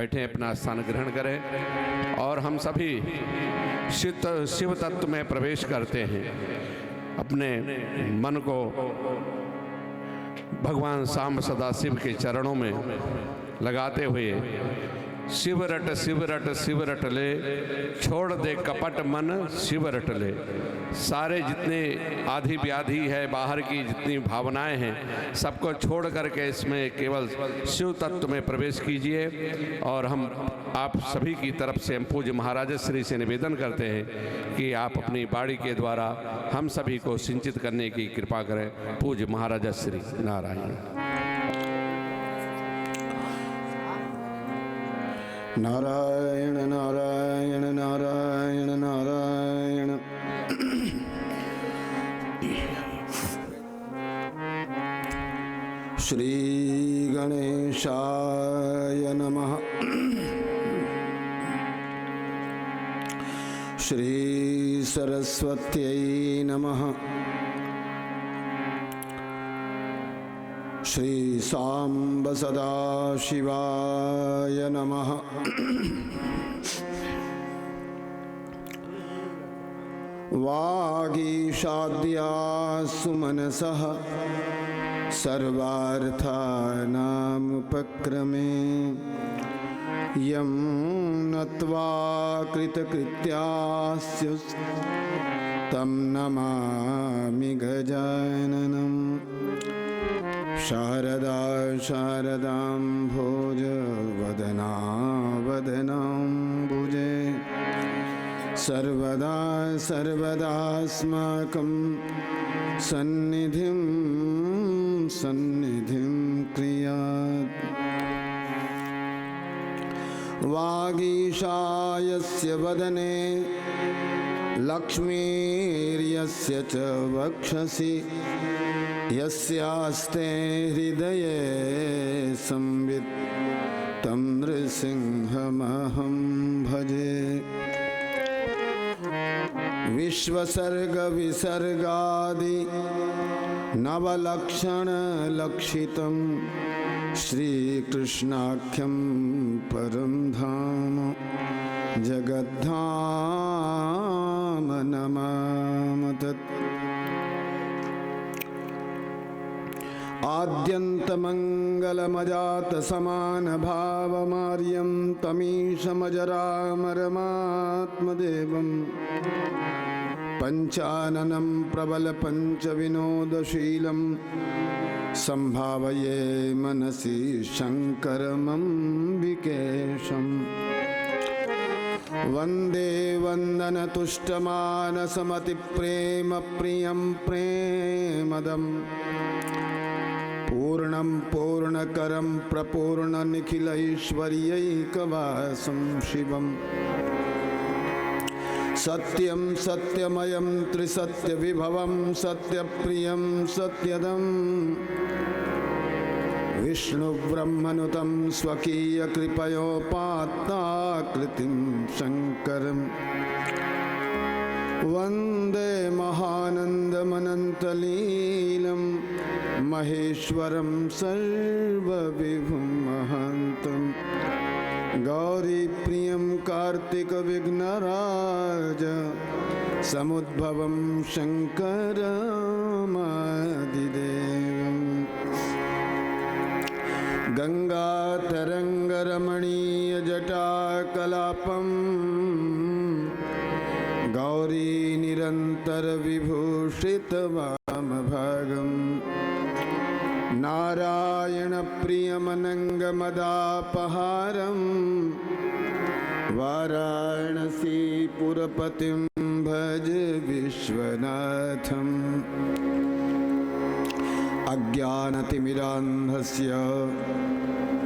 बैठे अपना स्थान ग्रहण करें और हम सभी शिव तत्व में प्रवेश करते हैं। अपने मन को भगवान सांब सदाशिव के चरणों में लगाते हुए शिव रट शिव रट ले, छोड़ दे कपट मन शिव रट ले। सारे जितने आधि व्याधि है, बाहर की जितनी भावनाएं हैं, सबको छोड़ करके इसमें केवल शिव तत्व में प्रवेश कीजिए। और हम आप सभी की तरफ से हम पूज्य महाराज श्री से निवेदन करते हैं कि आप अपनी बाणी के द्वारा हम सभी को सिंचित करने की कृपा करें। पूज्य महाराज श्री नारायण। नारायण नारायण नारायण नारायण। श्री गणेशाय नमः। श्री सरस्वत्यै नमः। श्री सांब सदाशिवाय नमः। वागीशाद्या सुमनसः सर्वार्थानामुपक्रमे यं नत्वा कृतकृत्यास्युस् तं नमामि गजाननं। शारदा शारदां भोज वदना वदनाम्बुजे सर्वदा सर्वदास्माकं सन्निधिं सन्निधिं क्रियात्। वागीशायस्य वदने लक्ष्मीर्यस्य च वक्षसि यस्यास्ते हृदये संवित् तं नृसिंहमहं भजे। विश्वसर्ग विसर्गादि नवलक्षणलक्षितं श्रीकृष्णाख्यं परं धाम जगद्धाम नमामि तत्। आद्यन्तमङ्गलमजात समानभावमार्यं तमीशमजरामरमात्मदेवं पञ्चाननं प्रबलपञ्चविनोदशीलं सम्भावये मनसि शङ्करमम्बिकेशम्। वन्दे वन्दनतुष्टमानसमतिप्रेमप्रियं प्रेमदम् पूर्णं पूर्णकरं प्रपूर्णनिखिलैश्वर्यैकवासं शिवम्। सत्यं सत्यमयं त्रिसत्यविभवं सत्यप्रियं सत्यदं विष्णुब्रह्मनुतं स्वकीयकृपयोपात्ताकृतिं शङ्करम्। वन्दे महानन्दमनन्तलीलं महेश्वरं सर्वविभुं महान्तं गौरीप्रियं कार्तिकविघ्नराज समुद्भवं शङ्करमादिदेवम्। गङ्गातरङ्गरमणीयजटाकलापं गौरीनिरन्तरविभूषितवामभागम् नारायणप्रियमनङ्गमदापहारं वाराणसीपुरपतिं भज विश्वनाथम्। अज्ञानतिमिरान्धस्य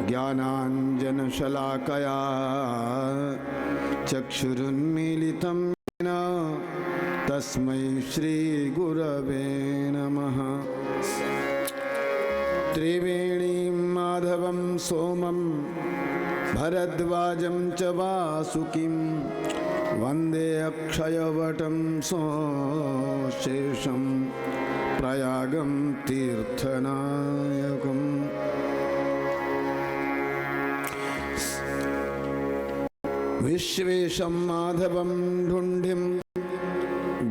ज्ञानाञ्जनशलाकया चक्षुरुन्मीलितं येन तस्मै श्रीगुरवे नमः। त्रिवेणीं माधवं सोमं भरद्वाजं च वासुकिं वन्दे अक्षयवटं सोऽशेषं प्रयागं तीर्थनायकम्। विश्वेशं माधवं ढुण्ढिं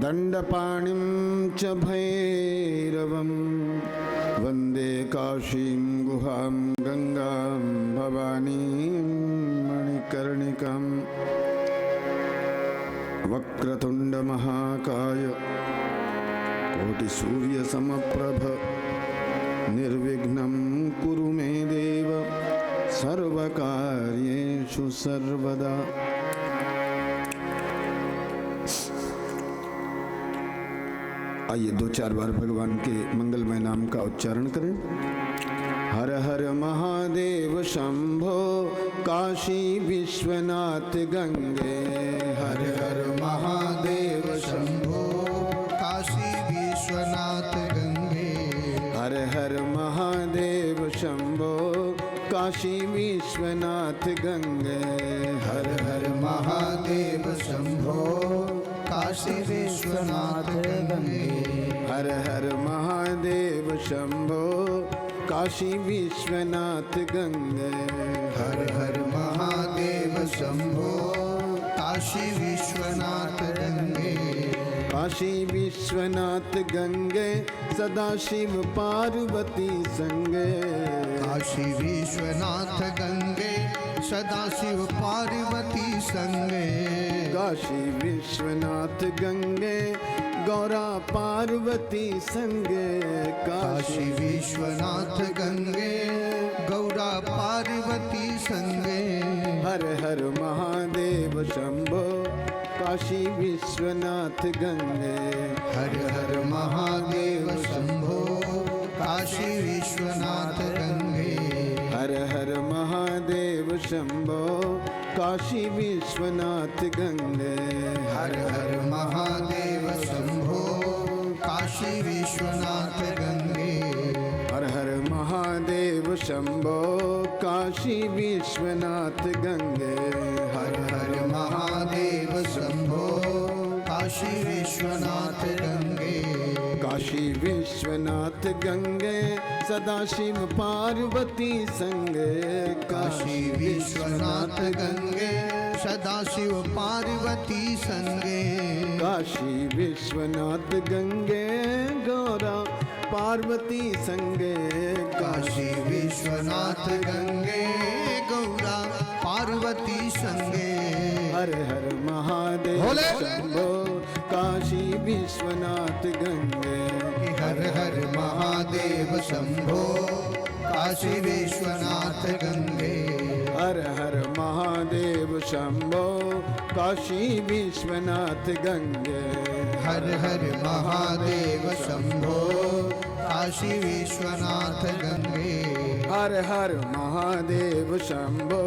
दण्डपाणिं च भैरवं वन्दे काशीं गुहां गङ्गां भवानीं मणिकर्णिकाम् वक्रतुण्डमहाकाय कोटिसूर्यसमप्रभ निर्विघ्नं कुरु मे देव सर्वकार्येषु सर्वदा। आइए दो चार बार भगवान के मंगलमय नाम का उच्चारण करें। हर हर महादेव शंभो काशी विश्वनाथ गंगे। हर हर महादेव शंभो काशी विश्वनाथ गंगे। हर हर महादेव शंभो काशी विश्वनाथ गंगे। हर हर महादेव शंभो काशी विश्वनाथ गंगे। हर हर महादेव शंभो काशी विश्वनाथ गंगे। हर हर महादेव शंभो काशी विश्वनाथ गंगे। काशी विश्वनाथ गंगे सदाशिव पार्वती संगे। काशी विश्वनाथ गंगे सदाशिव पार्वती संगे। काशी विश्वनाथ गंगे गौरा पार्वती संगे। काशी विश्वनाथ गंगे गौरा पार्वती संगे। हर हर महादेव शंभो काशी विश्वनाथ गंगे। हर हर महादेव शंभो काशी विश्वनाथ गंगे। हर हर महादेव शंभो काशी विश्वनाथ गंगे। हर हर महादेव शंभो काशी विश्वनाथ गंगे। हर हर महादेव शंभो काशी विश्वनाथ गंगे। हर हर महादेव शंभो काशी विश्वनाथ गंगे। काशी विश्वनाथ गंगे सदाशिव पार्वती संगे। काशी विश्वनाथ गंगे सदाशिव पार्वती संगे। काशी विश्वनाथ गंगे गौरा पार्वती संगे। काशी विश्वनाथ गंगे गौरा पार्वती संगे। हर हर महादेव भोले। शंभो काशी विश्वनाथ गंगे। हर हर महादेव शंभो काशी विश्वनाथ गंगे। हर हर महादेव शंभो काशी विश्वनाथ गंगे। हर हर महादेव शंभो काशी विश्वनाथ गंगे। हर हर महादेव शंभो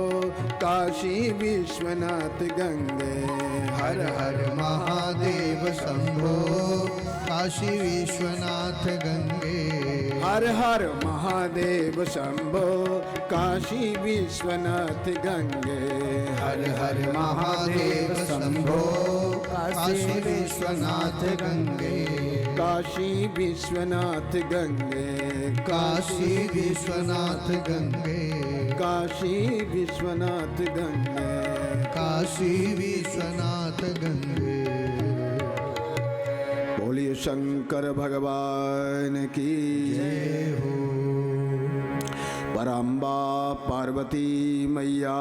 काशी विश्वनाथ गंगे। हर हर महादेव शंभो काशी विश्वनाथ गंगे। हर हर महादेव शंभो काशी विश्वनाथ गंगे। हर हर महादेव शंभो काशी विश्वनाथ गंगे। काशी विश्वनाथ गंगे। काशी विश्वनाथ गंगे। काशी विश्वनाथ गंगे। काशी विश्वनाथ गंगे। बोलिए शंकर भगवान की जय हो। परम्बा पार्वती मैया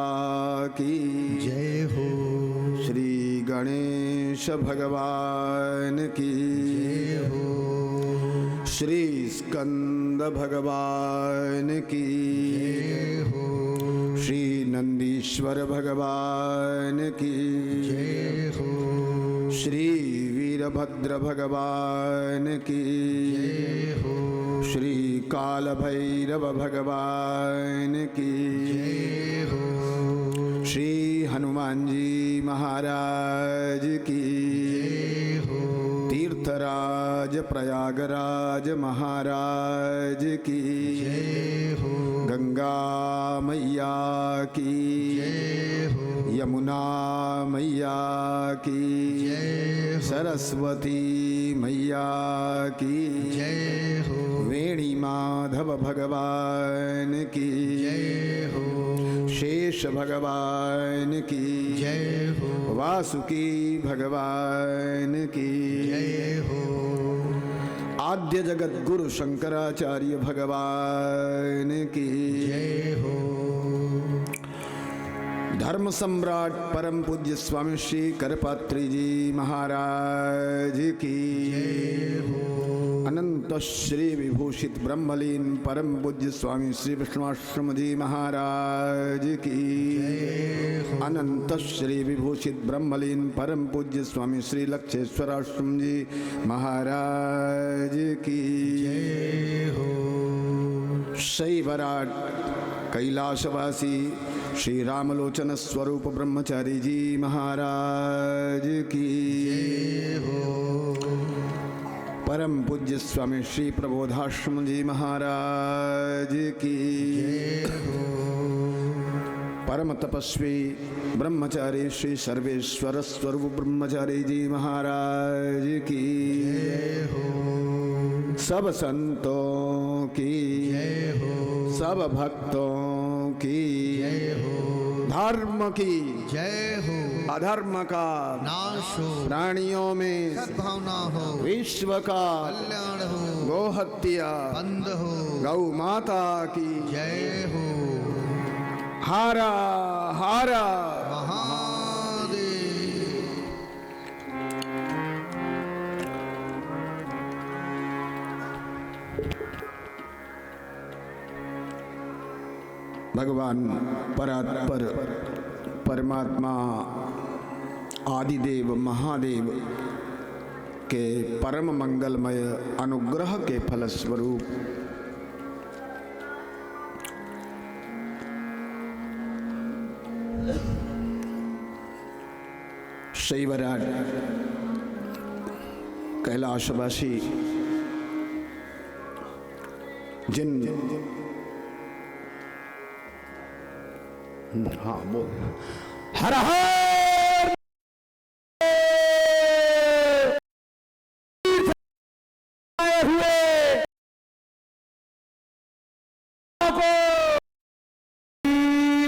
की जय हो। श्री गणेश भगवान की जय हो। श्री स्कंद भगवान की जय हो। श्री नंदीश्वर भगवान की जय हो। श्री वीरभद्र भगवान की जय हो। श्री काल भैरव भगवान की जय हो। श्री हनुमान जी महाराज की जय हो। तीर्थराज प्रयागराज महाराज की जय हो। गंगा मैया की जय हो। यमुना मैया की जय हो। सरस्वती मैया की जय हो। वेणी माधव भगवान की जय हो। शेष भगवान की जय हो वासुकी भगवान की जय हो आद्य जगत गुरु शंकराचार्य भगवान की जय हो धर्म सम्राट परम पूज्य स्वामी श्री करपात्री जी महाराज की जय हो अनंत श्री विभूषित ब्रह्मलीन परम पूज्य स्वामी श्री विष्णुआश्रम जी महाराज की अनंत श्री विभूषित ब्रह्मलीन परम पूज्य स्वामी श्री लक्षेश्वराश्रम जी महाराज की जय हो शैवराट कैलाशवासी श्री रामलोचन स्वरूप ब्रह्मचारी जी महाराज की जय हो परम पूज्य स्वामी श्री प्रबोधाश्रम जी महाराज की जय हो परम तपस्वी ब्रह्मचारी श्री सर्वेश्वर स्वरूप ब्रह्मचारी जी महाराज की जय हो सब संतों की जय हो सब भक्तों की जय हो धर्म की जय हो अधर्म का नाश हो प्राणियों में सद्भावना हो विश्व का कल्याण हो गोहत्या बंद हो गौ माता की जय हो हारा हारा महादेव भगवान परात्पर परमात्मा आदिदेव महादेव के परम मंगलमय अनुग्रह के फलस्वरूप शैवराट कैलाशवासी जिन हाँ बोल हर हर हुए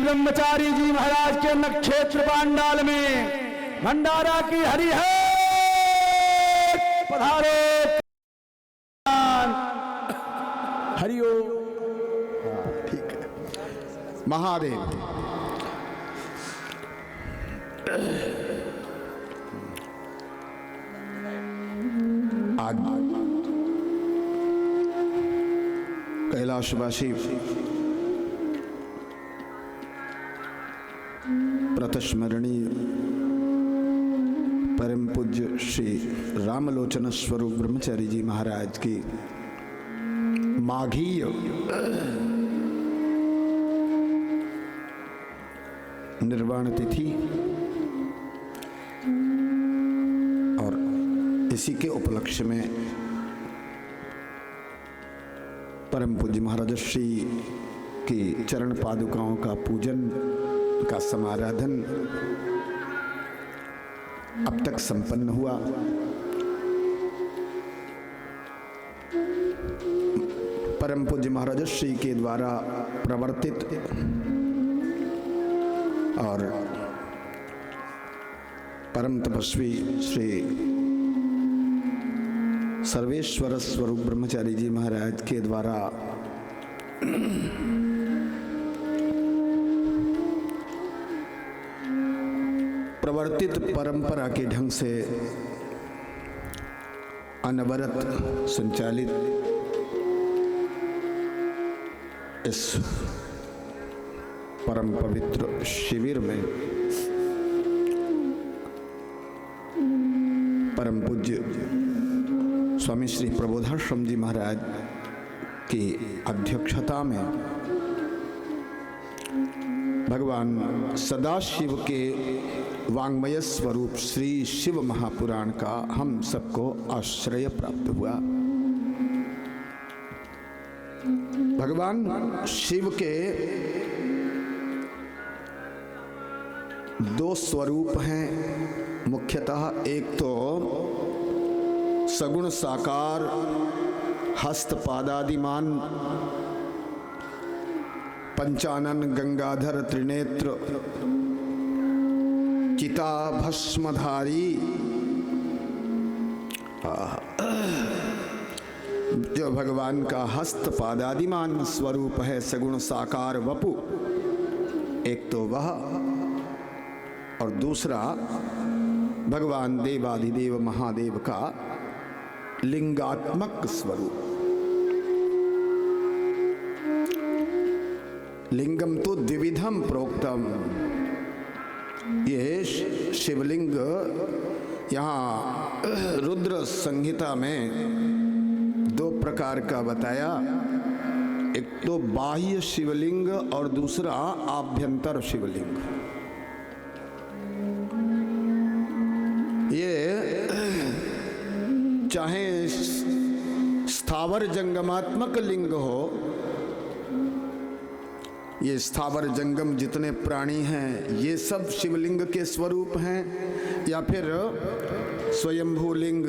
ब्रह्मचारी जी महाराज के नक्षत्र पांडाल में भंडारा की हरिहर पधारो हरिओ ठीक है महादेव आज कैलाशवासी प्रतस्मरणीय परम पूज्य श्री रामलोचन स्वरूप ब्रह्मचारी जी महाराज की माघीय निर्वाण तिथि और इसी के उपलक्ष्य में परम पूज्य महाराज श्री की चरण पादुकाओं का पूजन का समाराधन अब तक संपन्न हुआ। परम पूज्य महाराज श्री के द्वारा प्रवर्तित और परम तपस्वी श्री सर्वेश्वर स्वरूप ब्रह्मचारी जी महाराज के द्वारा प्रवर्तित परंपरा के ढंग से अनवरत संचालित इस परम पवित्र शिविर में परम पूज्य स्वामी श्री प्रबोधाश्रम जी महाराज की अध्यक्षता में भगवान सदाशिव के वांग्मय स्वरूप श्री शिव महापुराण का हम सबको आश्रय प्राप्त हुआ। भगवान शिव के दो स्वरूप हैं मुख्यतः, एक तो सगुण साकार हस्त पादादिमान पंचानन गंगाधर त्रिनेत्र चिता भस्मधारी, जो भगवान का हस्त पादादिमान स्वरूप है, सगुण साकार वपु। एक तो वह, और दूसरा भगवान देवाधिदेव महादेव का लिंगात्मक स्वरूप। लिंगम तो द्विविधम प्रोक्तम, ये शिवलिंग यहाँ रुद्र संहिता में दो प्रकार का बताया। एक तो बाह्य शिवलिंग और दूसरा आभ्यंतर शिवलिंग। ये चाहे स्थावर जंगमात्मक लिंग हो, ये स्थावर जंगम जितने प्राणी हैं ये सब शिवलिंग के स्वरूप हैं, या फिर स्वयंभू लिंग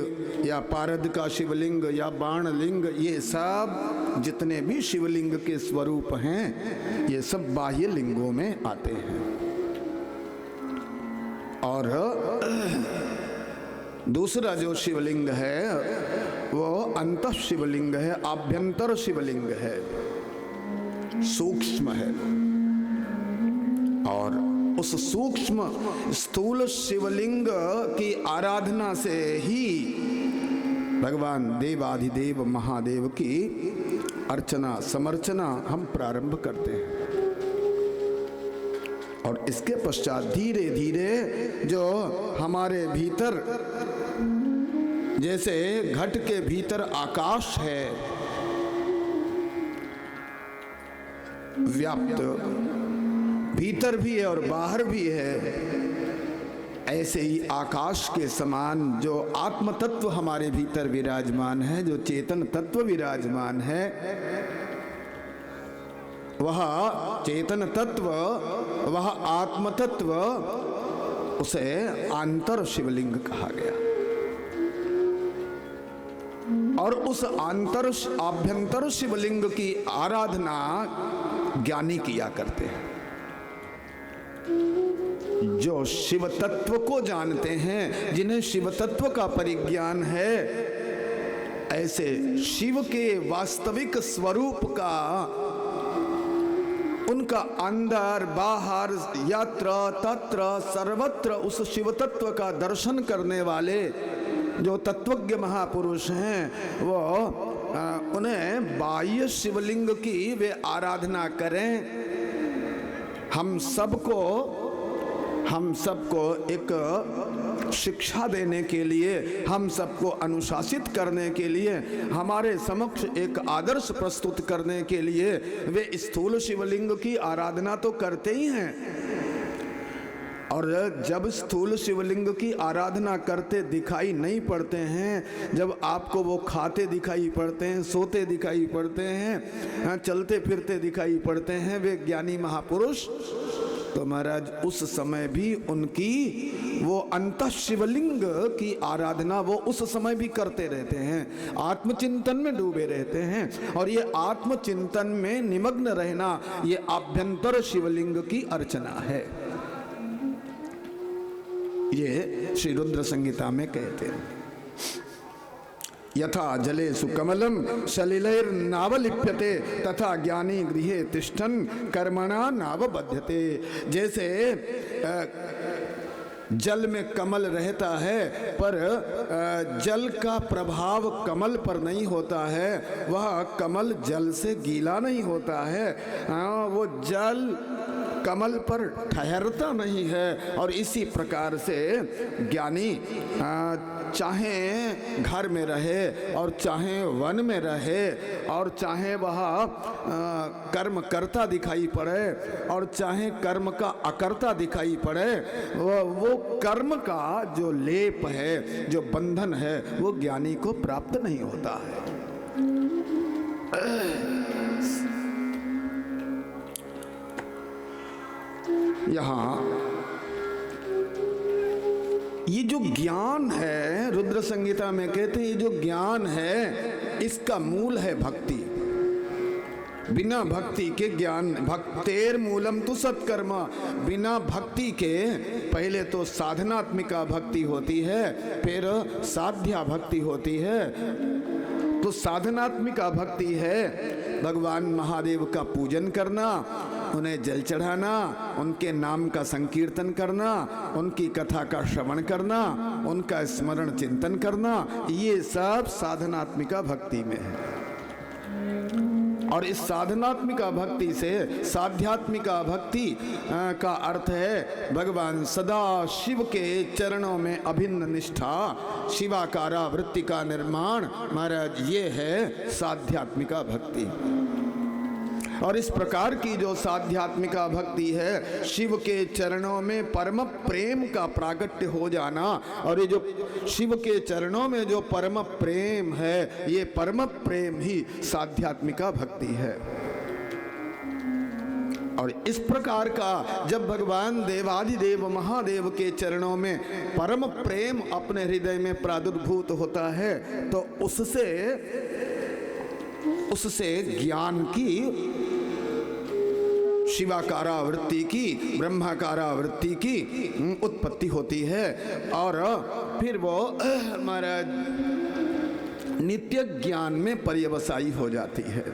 या पारद का शिवलिंग या बाण लिंग, ये सब जितने भी शिवलिंग के स्वरूप हैं ये सब बाह्य लिंगों में आते हैं। और दूसरा जो शिवलिंग है वो अंतः शिवलिंग है, आभ्यंतर शिवलिंग है, सूक्ष्म है। और उस सूक्ष्म स्थूल शिवलिंग की आराधना से ही भगवान देवाधिदेव महादेव की अर्चना समर्चना हम प्रारंभ करते हैं। और इसके पश्चात धीरे धीरे जो हमारे भीतर, जैसे घट के भीतर आकाश है व्याप्त, भीतर भी है और बाहर भी है, ऐसे ही आकाश के समान जो आत्म तत्व हमारे भीतर विराजमान है, जो चेतन तत्व विराजमान है, वह चेतन तत्व, वह आत्म तत्व, उसे आंतर शिवलिंग कहा गया। और उस आंतर आभ्यंतर शिवलिंग की आराधना ज्ञानी किया करते हैं। जो शिव तत्व को जानते हैं, जिन्हें शिव तत्व का परिज्ञान है, ऐसे शिव के वास्तविक स्वरूप का, उनका अंदर बाहर यत्र तत्र सर्वत्र उस शिव तत्व का दर्शन करने वाले जो तत्वज्ञ महापुरुष हैं, वो उन्हें बाह्य शिवलिंग की वे आराधना करें। हम सबको एक शिक्षा देने के लिए, हम सबको अनुशासित करने के लिए, हमारे समक्ष एक आदर्श प्रस्तुत करने के लिए वे स्थूल शिवलिंग की आराधना तो करते ही हैं। और जब स्थूल शिवलिंग की आराधना करते दिखाई नहीं पड़ते हैं, जब आपको वो खाते दिखाई पड़ते हैं, सोते दिखाई पड़ते हैं, चलते फिरते दिखाई पड़ते हैं वे ज्ञानी महापुरुष, तो महाराज उस समय भी उनकी वो अंतः शिवलिंग की आराधना वो उस समय भी करते रहते हैं, आत्मचिंतन में डूबे रहते हैं। और ये आत्मचिंतन में निमग्न रहना, ये आभ्यंतर शिवलिंग की अर्चना है। ये श्री रुद्र संहिता में कहते हैं, यथा जले सुकमलम सलिलैर नावलिप्यते तथा ज्ञानी गृहे तिष्ठन कर्मणा नावबध्यते। जैसे जल में कमल रहता है, पर जल का प्रभाव कमल पर नहीं होता है, वह कमल जल से गीला नहीं होता है, वो जल कमल पर ठहरता नहीं है। और इसी प्रकार से ज्ञानी चाहे घर में रहे और चाहे वन में रहे और चाहे वह कर्म करता दिखाई पड़े और चाहे कर्म का अकर्ता दिखाई पड़े, वो कर्म का जो लेप है, जो बंधन है, वो ज्ञानी को प्राप्त नहीं होता है। यहाँ ये जो ज्ञान है, रुद्र संहिता में कहते हैं ये जो ज्ञान है इसका मूल है भक्ति। बिना भक्ति के ज्ञान, भक्तेर मूलम तु सत्कर्म, बिना भक्ति के पहले तो साधनात्मिका भक्ति होती है, फिर साध्या भक्ति होती है। तो साधनात्मिका भक्ति है भगवान महादेव का पूजन करना, उन्हें जल चढ़ाना, उनके नाम का संकीर्तन करना, उनकी कथा का श्रवण करना, उनका स्मरण चिंतन करना, ये सब साधनात्मिका भक्ति में है। और इस साधनात्मिका भक्ति से साध्यात्मिका भक्ति का अर्थ है भगवान सदा शिव के चरणों में अभिन्न निष्ठा, शिवाकारा वृत्ति का निर्माण। महाराज ये है साध्यात्मिका भक्ति। और इस प्रकार की जो साध्यात्मिका भक्ति है, शिव के चरणों में परम प्रेम का प्रागट्य हो जाना, और ये जो शिव के चरणों में जो परम प्रेम है, ये परम प्रेम ही साध्यात्मिका भक्ति है। और इस प्रकार का जब भगवान देवाधिदेव महादेव के चरणों में परम प्रेम अपने हृदय में प्रादुर्भूत होता है, तो उससे ज्ञान की, शिवाकारा वृत्ति की, ब्रह्माकारा वृत्ति की उत्पत्ति होती है। और फिर वो हमारा नित्य ज्ञान में पर्यवसायी हो जाती है।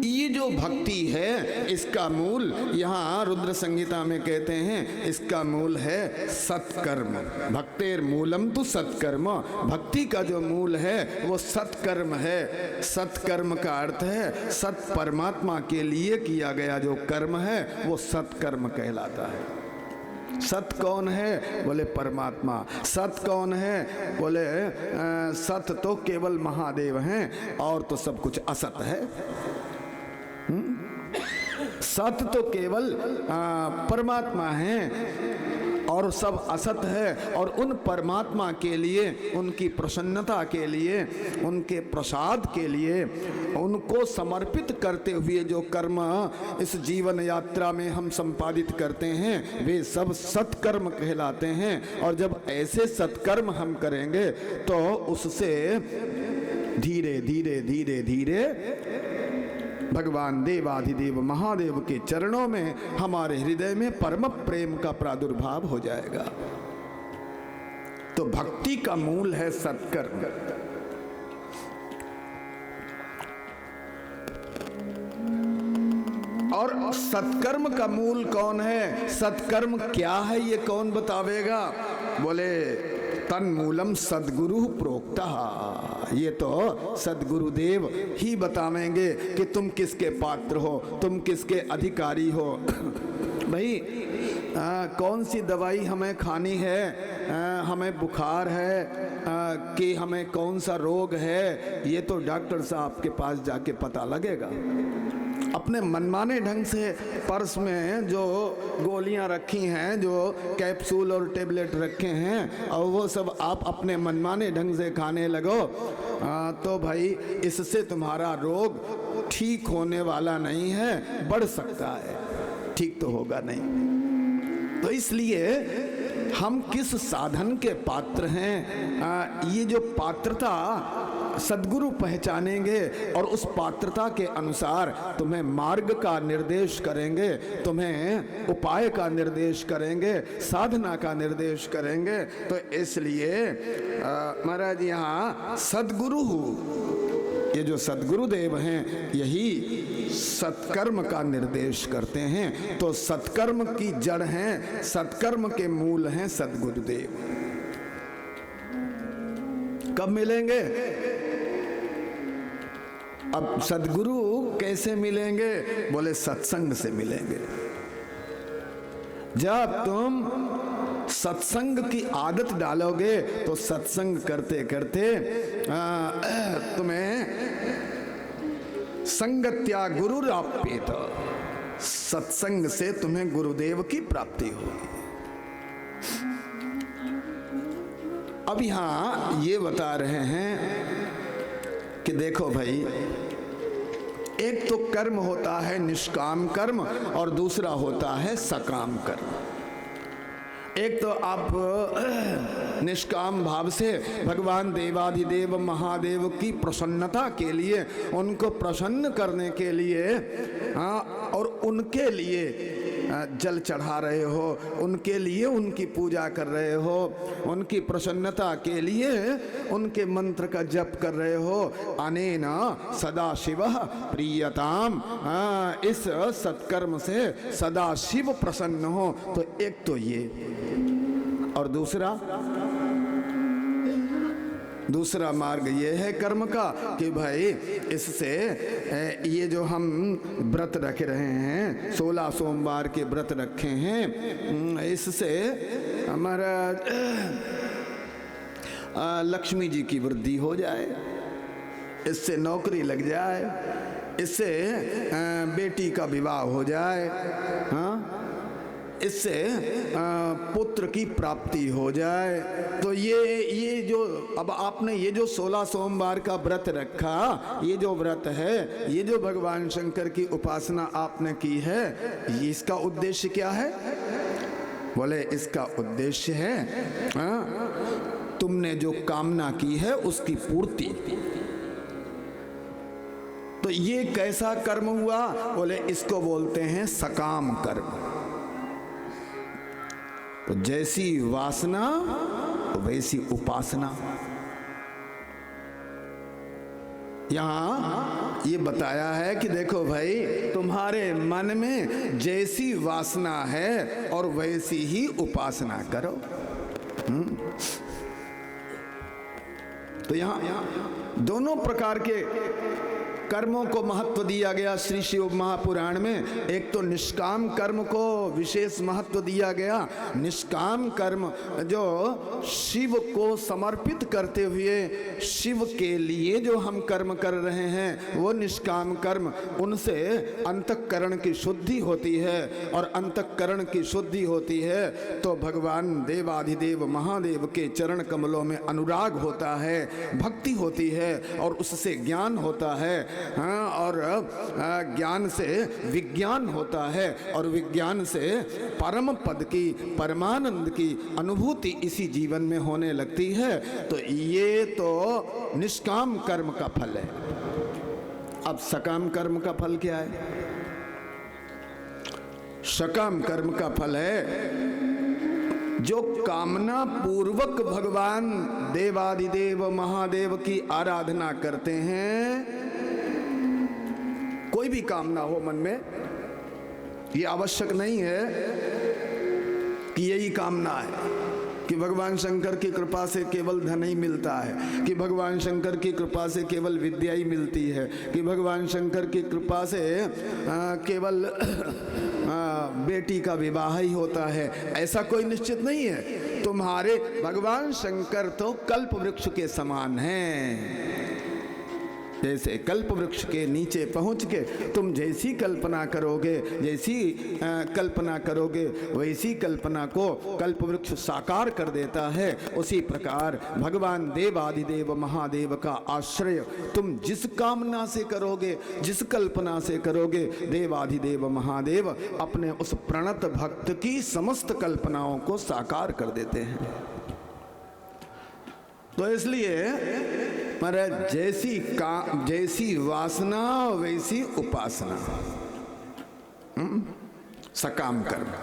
ये जो भक्ति है, इसका मूल यहाँ रुद्र संहिता में कहते हैं, इसका मूल है सत्कर्म। भक्तेर मूलम तु सत्कर्म, भक्ति का जो मूल है वो सत्कर्म है। सत्कर्म का अर्थ है सत परमात्मा के लिए किया गया जो कर्म है वो सत्कर्म कहलाता है। सत कौन है? बोले परमात्मा। सत कौन है? बोले सत तो केवल महादेव हैं और तो सब कुछ असत है। सत तो केवल परमात्मा है और सब असत है। और उन परमात्मा के लिए, उनकी प्रसन्नता के लिए, उनके प्रसाद के लिए, उनको समर्पित करते हुए जो कर्म इस जीवन यात्रा में हम संपादित करते हैं, वे सब सत्कर्म कहलाते हैं। और जब ऐसे सत्कर्म हम करेंगे तो उससे धीरे धीरे धीरे धीरे भगवान देवाधिदेव महादेव के चरणों में हमारे हृदय में परम प्रेम का प्रादुर्भाव हो जाएगा। तो भक्ति का मूल है सत्कर्म। और सत्कर्म का मूल कौन है? सत्कर्म क्या है ये कौन बतावेगा? बोले तन्मूलम सद्गुरु प्रोक्ता। ये तो सद्गुरुदेव ही बतावेंगे कि तुम किसके पात्र हो, तुम किसके अधिकारी हो। भाई कौन सी दवाई हमें खानी है, हमें बुखार है कि हमें कौन सा रोग है, ये तो डॉक्टर साहब के पास जाके पता लगेगा। अपने मनमाने ढंग से पर्स में जो गोलियां रखी हैं, जो कैप्सूल और टेबलेट रखे हैं, और वो सब आप अपने मनमाने ढंग से खाने लगो, तो भाई इससे तुम्हारा रोग ठीक होने वाला नहीं है, बढ़ सकता है, ठीक तो होगा नहीं। तो इसलिए हम किस साधन के पात्र हैं, ये जो पात्रता सद्गुरु पहचानेंगे और उस पात्रता के अनुसार तुम्हें मार्ग का निर्देश करेंगे, तुम्हें उपाय का निर्देश करेंगे, साधना का निर्देश करेंगे। तो इसलिए महाराज यहाँ सद्गुरु, ये जो सद्गुरुदेव हैं यही सत्कर्म का निर्देश करते हैं। तो सत्कर्म की जड़ हैं, सत्कर्म के मूल हैं सद्गुरुदेव। कब मिलेंगे? अब सद्गुरु कैसे मिलेंगे? बोले सत्संग से मिलेंगे। जब तुम सत्संग की आदत डालोगे तो सत्संग करते करते तुम्हें संगत्या गुरुराप्येत, सत्संग से तुम्हें गुरुदेव की प्राप्ति होगी। अब यहां ये बता रहे हैं कि देखो भाई, एक तो कर्म होता है निष्काम कर्म और दूसरा होता है सकाम कर्म। एक तो आप निष्काम भाव से भगवान देवाधिदेव महादेव की प्रसन्नता के लिए, उनको प्रसन्न करने के लिए, और उनके लिए जल चढ़ा रहे हो, उनके लिए उनकी पूजा कर रहे हो, उनकी प्रसन्नता के लिए उनके मंत्र का जप कर रहे हो। अनेना सदा शिव प्रियताम, इस सत्कर्म से सदा शिव प्रसन्न हो। तो एक तो ये, और दूसरा मार्ग ये है कर्म का कि भाई इससे ये जो हम व्रत रख रहे हैं, 16 सोमवार के व्रत रखे हैं, इससे हमारा लक्ष्मी जी की वृद्धि हो जाए, इससे नौकरी लग जाए, इससे बेटी का विवाह हो जाए, हाँ, इससे पुत्र की प्राप्ति हो जाए। तो ये जो अब आपने ये जो 16 सोमवार का व्रत रखा, ये जो व्रत है, ये जो भगवान शंकर की उपासना आपने की है, ये इसका उद्देश्य क्या है? बोले इसका उद्देश्य है तुमने जो कामना की है उसकी पूर्ति। तो ये कैसा कर्म हुआ? बोले इसको बोलते हैं सकाम कर्म। तो जैसी वासना वैसी उपासना। यहां ये बताया है कि देखो भाई, तुम्हारे मन में जैसी वासना है और वैसी ही उपासना करो। तो यहां दोनों प्रकार के कर्मों को महत्व दिया गया श्री शिव महापुराण में। एक तो निष्काम कर्म को विशेष महत्व दिया गया। निष्काम कर्म जो शिव को समर्पित करते हुए शिव के लिए जो हम कर्म कर रहे हैं, वो निष्काम कर्म, उनसे अंतःकरण की शुद्धि होती है। और अंतःकरण की शुद्धि होती है तो भगवान देवाधिदेव महादेव के चरण कमलों में अनुराग होता है, भक्ति होती है, और उससे ज्ञान होता है। हाँ, और ज्ञान से विज्ञान होता है, और विज्ञान से परम पद की, परमानंद की अनुभूति इसी जीवन में होने लगती है। तो ये तो निष्काम कर्म का फल है। अब सकाम कर्म का फल क्या है? सकाम कर्म का फल है जो कामना पूर्वक भगवान देवाधिदेव महादेव की आराधना करते हैं। कोई भी कामना हो मन में, ये आवश्यक नहीं है कि यही कामना है कि भगवान शंकर की कृपा से केवल धन ही मिलता है, कि भगवान शंकर की कृपा से केवल विद्या ही मिलती है, कि भगवान शंकर की कृपा से केवल बेटी का विवाह ही होता है। ऐसा कोई निश्चित नहीं है। तुम्हारे भगवान शंकर तो कल्प वृक्ष के समान हैं। जैसे कल्प वृक्ष के नीचे पहुंच के तुम जैसी कल्पना करोगे, जैसी कल्पना करोगे, वैसी कल्पना को कल्प वृक्ष साकार कर देता है। उसी प्रकार भगवान देवाधिदेव महादेव का आश्रय तुम जिस कामना से करोगे, जिस कल्पना से करोगे, देवाधिदेव महादेव अपने उस प्रणत भक्त की समस्त कल्पनाओं को साकार कर देते हैं। तो इसलिए महाराज जैसी वासना वैसी उपासना, सकाम कर्म,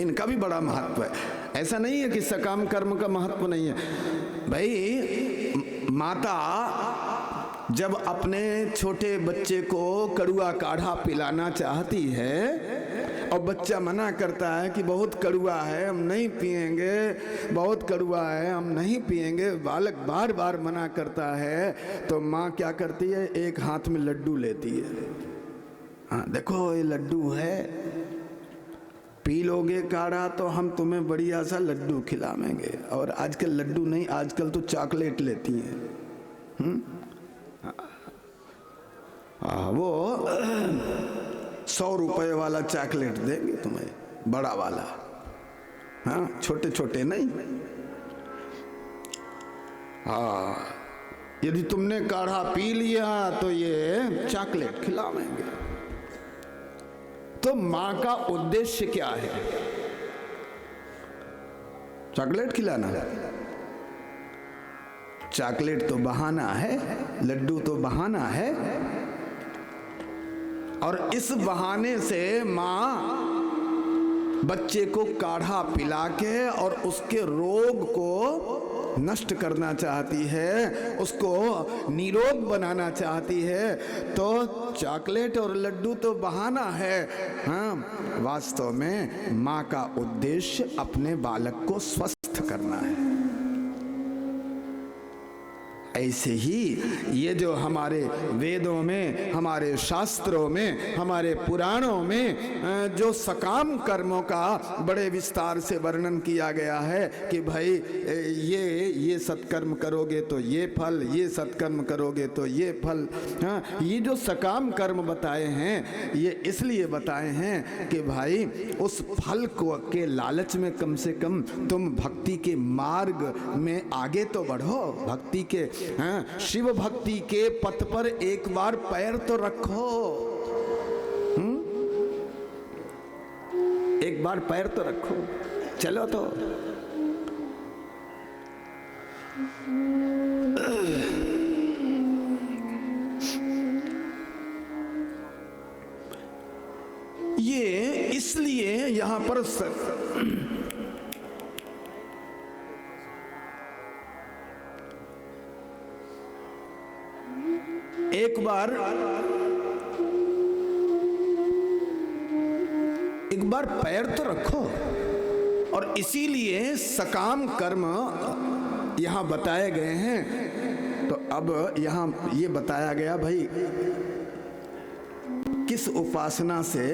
इनका भी बड़ा महत्व है। ऐसा नहीं है कि सकाम कर्म का महत्व नहीं है। भाई माता जब अपने छोटे बच्चे को कड़ुआ काढ़ा पिलाना चाहती है और बच्चा मना करता है कि बहुत कड़ुआ है, हम नहीं पिएंगे, बहुत कड़ुआ है, हम नहीं पिएंगे, बालक बार बार मना करता है, तो माँ क्या करती है? एक हाथ में लड्डू लेती है। हाँ देखो ये लड्डू है, पी लोगे काढ़ा तो हम तुम्हें बढ़िया सा लड्डू खिलाएंगे। और आजकल लड्डू नहीं, आजकल तो चॉकलेट लेती हैं। वो 100 रुपए वाला चॉकलेट देंगे तुम्हें, बड़ा वाला, हाँ छोटे छोटे नहीं। हाँ यदि तुमने काढ़ा पी लिया तो ये चॉकलेट खिलाएंगे। तो माँ का उद्देश्य क्या है? चॉकलेट खिलाना, चॉकलेट तो बहाना है, लड्डू तो बहाना है, और इस बहाने से मां बच्चे को काढ़ा पिला के और उसके रोग को नष्ट करना चाहती है, उसको निरोग बनाना चाहती है। तो चॉकलेट और लड्डू तो बहाना है, हाँ, वास्तव में माँ का उद्देश्य अपने बालक को स्वस्थ करना है। ऐसे ही ये जो हमारे वेदों में, हमारे शास्त्रों में, हमारे पुराणों में जो सकाम कर्मों का बड़े विस्तार से वर्णन किया गया है कि भाई ये सत्कर्म करोगे तो ये फल, ये सत्कर्म करोगे तो ये फल, हाँ, ये जो सकाम कर्म बताए हैं ये इसलिए बताए हैं कि भाई उस फल को के लालच में कम से कम तुम भक्ति के मार्ग में आगे तो बढ़ो, भक्ति के, हाँ, शिव भक्ति के पथ पर एक बार पैर तो रखो, एक बार पैर तो रखो, चलो तो। ये इसलिए यहां पर एक बार पैर तो रखो, और इसीलिए सकाम कर्म यहां बताए गए हैं। तो अब यहां ये बताया गया भाई किस उपासना से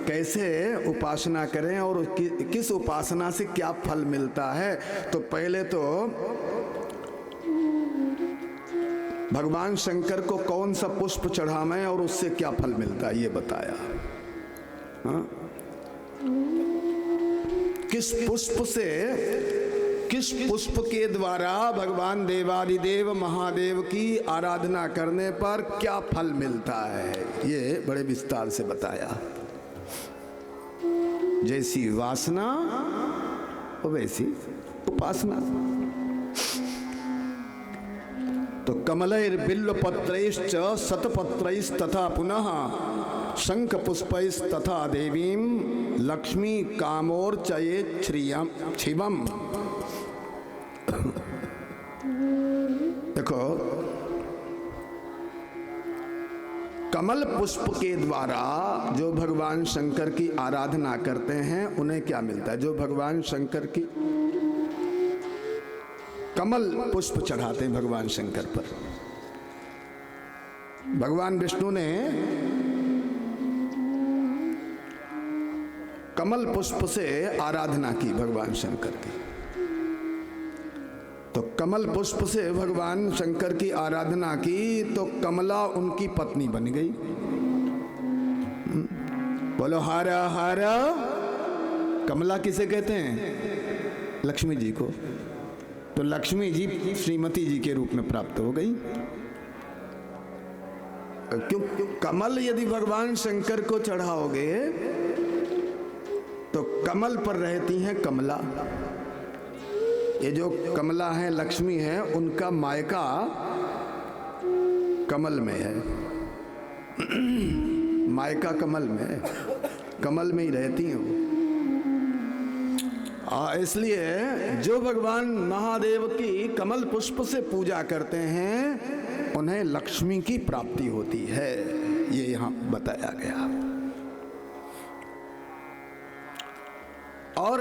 कैसे उपासना करें और किस उपासना से क्या फल मिलता है। तो पहले तो भगवान शंकर को कौन सा पुष्प चढ़ावें और उससे क्या फल मिलता है ये बताया, हाँ? किस पुष्प के द्वारा भगवान देवादिदेव महादेव की आराधना करने पर क्या फल मिलता है, ये बड़े विस्तार से बताया। जैसी वासना वैसी उपासना। तो कमलैर्बिल्वपत्रैश्च शतपत्रैस्तथा पुनः शंख पुष्पैस्तथा देवीं लक्ष्मी कामोर्चयेत् शिवम्। देखो, कमल पुष्प के द्वारा जो भगवान शंकर की आराधना करते हैं उन्हें क्या मिलता है? जो भगवान शंकर की कमल पुष्प चढ़ाते हैं भगवान शंकर पर, भगवान विष्णु ने कमल पुष्प से आराधना की भगवान शंकर की। तो कमल पुष्प से भगवान शंकर की आराधना की तो कमला उनकी पत्नी बन गई। बोलो हारा हारा। कमला किसे कहते हैं? लक्ष्मी जी को। तो लक्ष्मी जी श्रीमती जी के रूप में प्राप्त हो गई। क्यों? कमल यदि भगवान शंकर को चढ़ाओगे तो कमल पर रहती हैं कमला। ये जो कमला है, लक्ष्मी है, उनका मायका कमल में है, मायका कमल में है, कमल में ही रहती हैं वो। इसलिए जो भगवान महादेव की कमल पुष्प से पूजा करते हैं उन्हें लक्ष्मी की प्राप्ति होती है, ये यहां बताया गया। और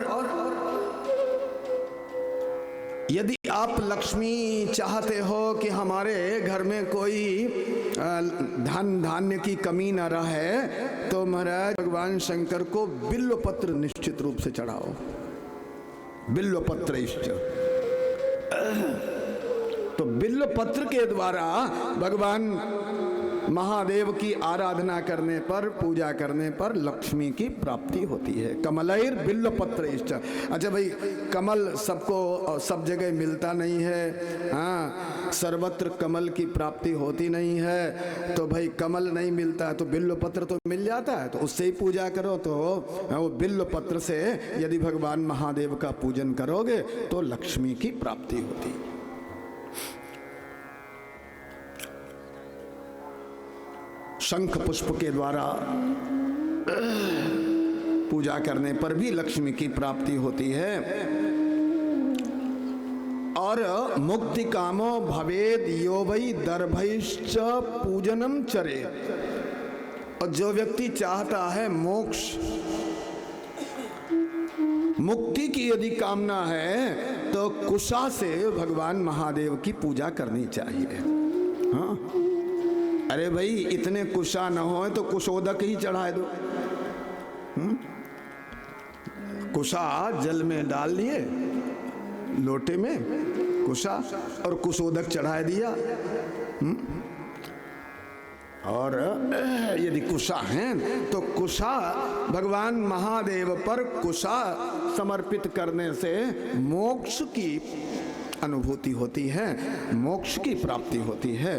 यदि आप लक्ष्मी चाहते हो कि हमारे घर में कोई धन धान्य की कमी न रहे तो महाराज भगवान शंकर को बिल्व पत्र निश्चित रूप से चढ़ाओ। बिल्व पत्र इष्ट। तो बिल्व पत्र के द्वारा भगवान महादेव की आराधना करने पर, पूजा करने पर लक्ष्मी की प्राप्ति होती है। कमलैर बिल्व पत्र इष्ट। अच्छा भाई, कमल सबको सब जगह मिलता नहीं है, हाँ, सर्वत्र कमल की प्राप्ति होती नहीं है, तो भाई कमल नहीं मिलता तो बिल्व पत्र तो मिल जाता है, तो उससे ही पूजा करो। तो वो बिल्व पत्र से यदि भगवान महादेव का पूजन करोगे तो लक्ष्मी की प्राप्ति होती है। शंख पुष्प के द्वारा पूजा करने पर भी लक्ष्मी की प्राप्ति होती है। और मुक्ति कामो भवेद यो वै दर्भैश्च पूजनम चरे। और जो व्यक्ति चाहता है मोक्ष, मुक्ति की यदि कामना है तो कुशा से भगवान महादेव की पूजा करनी चाहिए। हाँ, अरे भाई इतने कुशा न हो तो कुशोदक ही चढ़ा दो। कुशा जल में डाल लिए लोटे में, कुशा और कुशोदक चढ़ा दिया। और यदि कुशा हैं तो कुशा भगवान महादेव पर कुशा समर्पित करने से मोक्ष की अनुभूति होती है, मोक्ष की प्राप्ति होती है।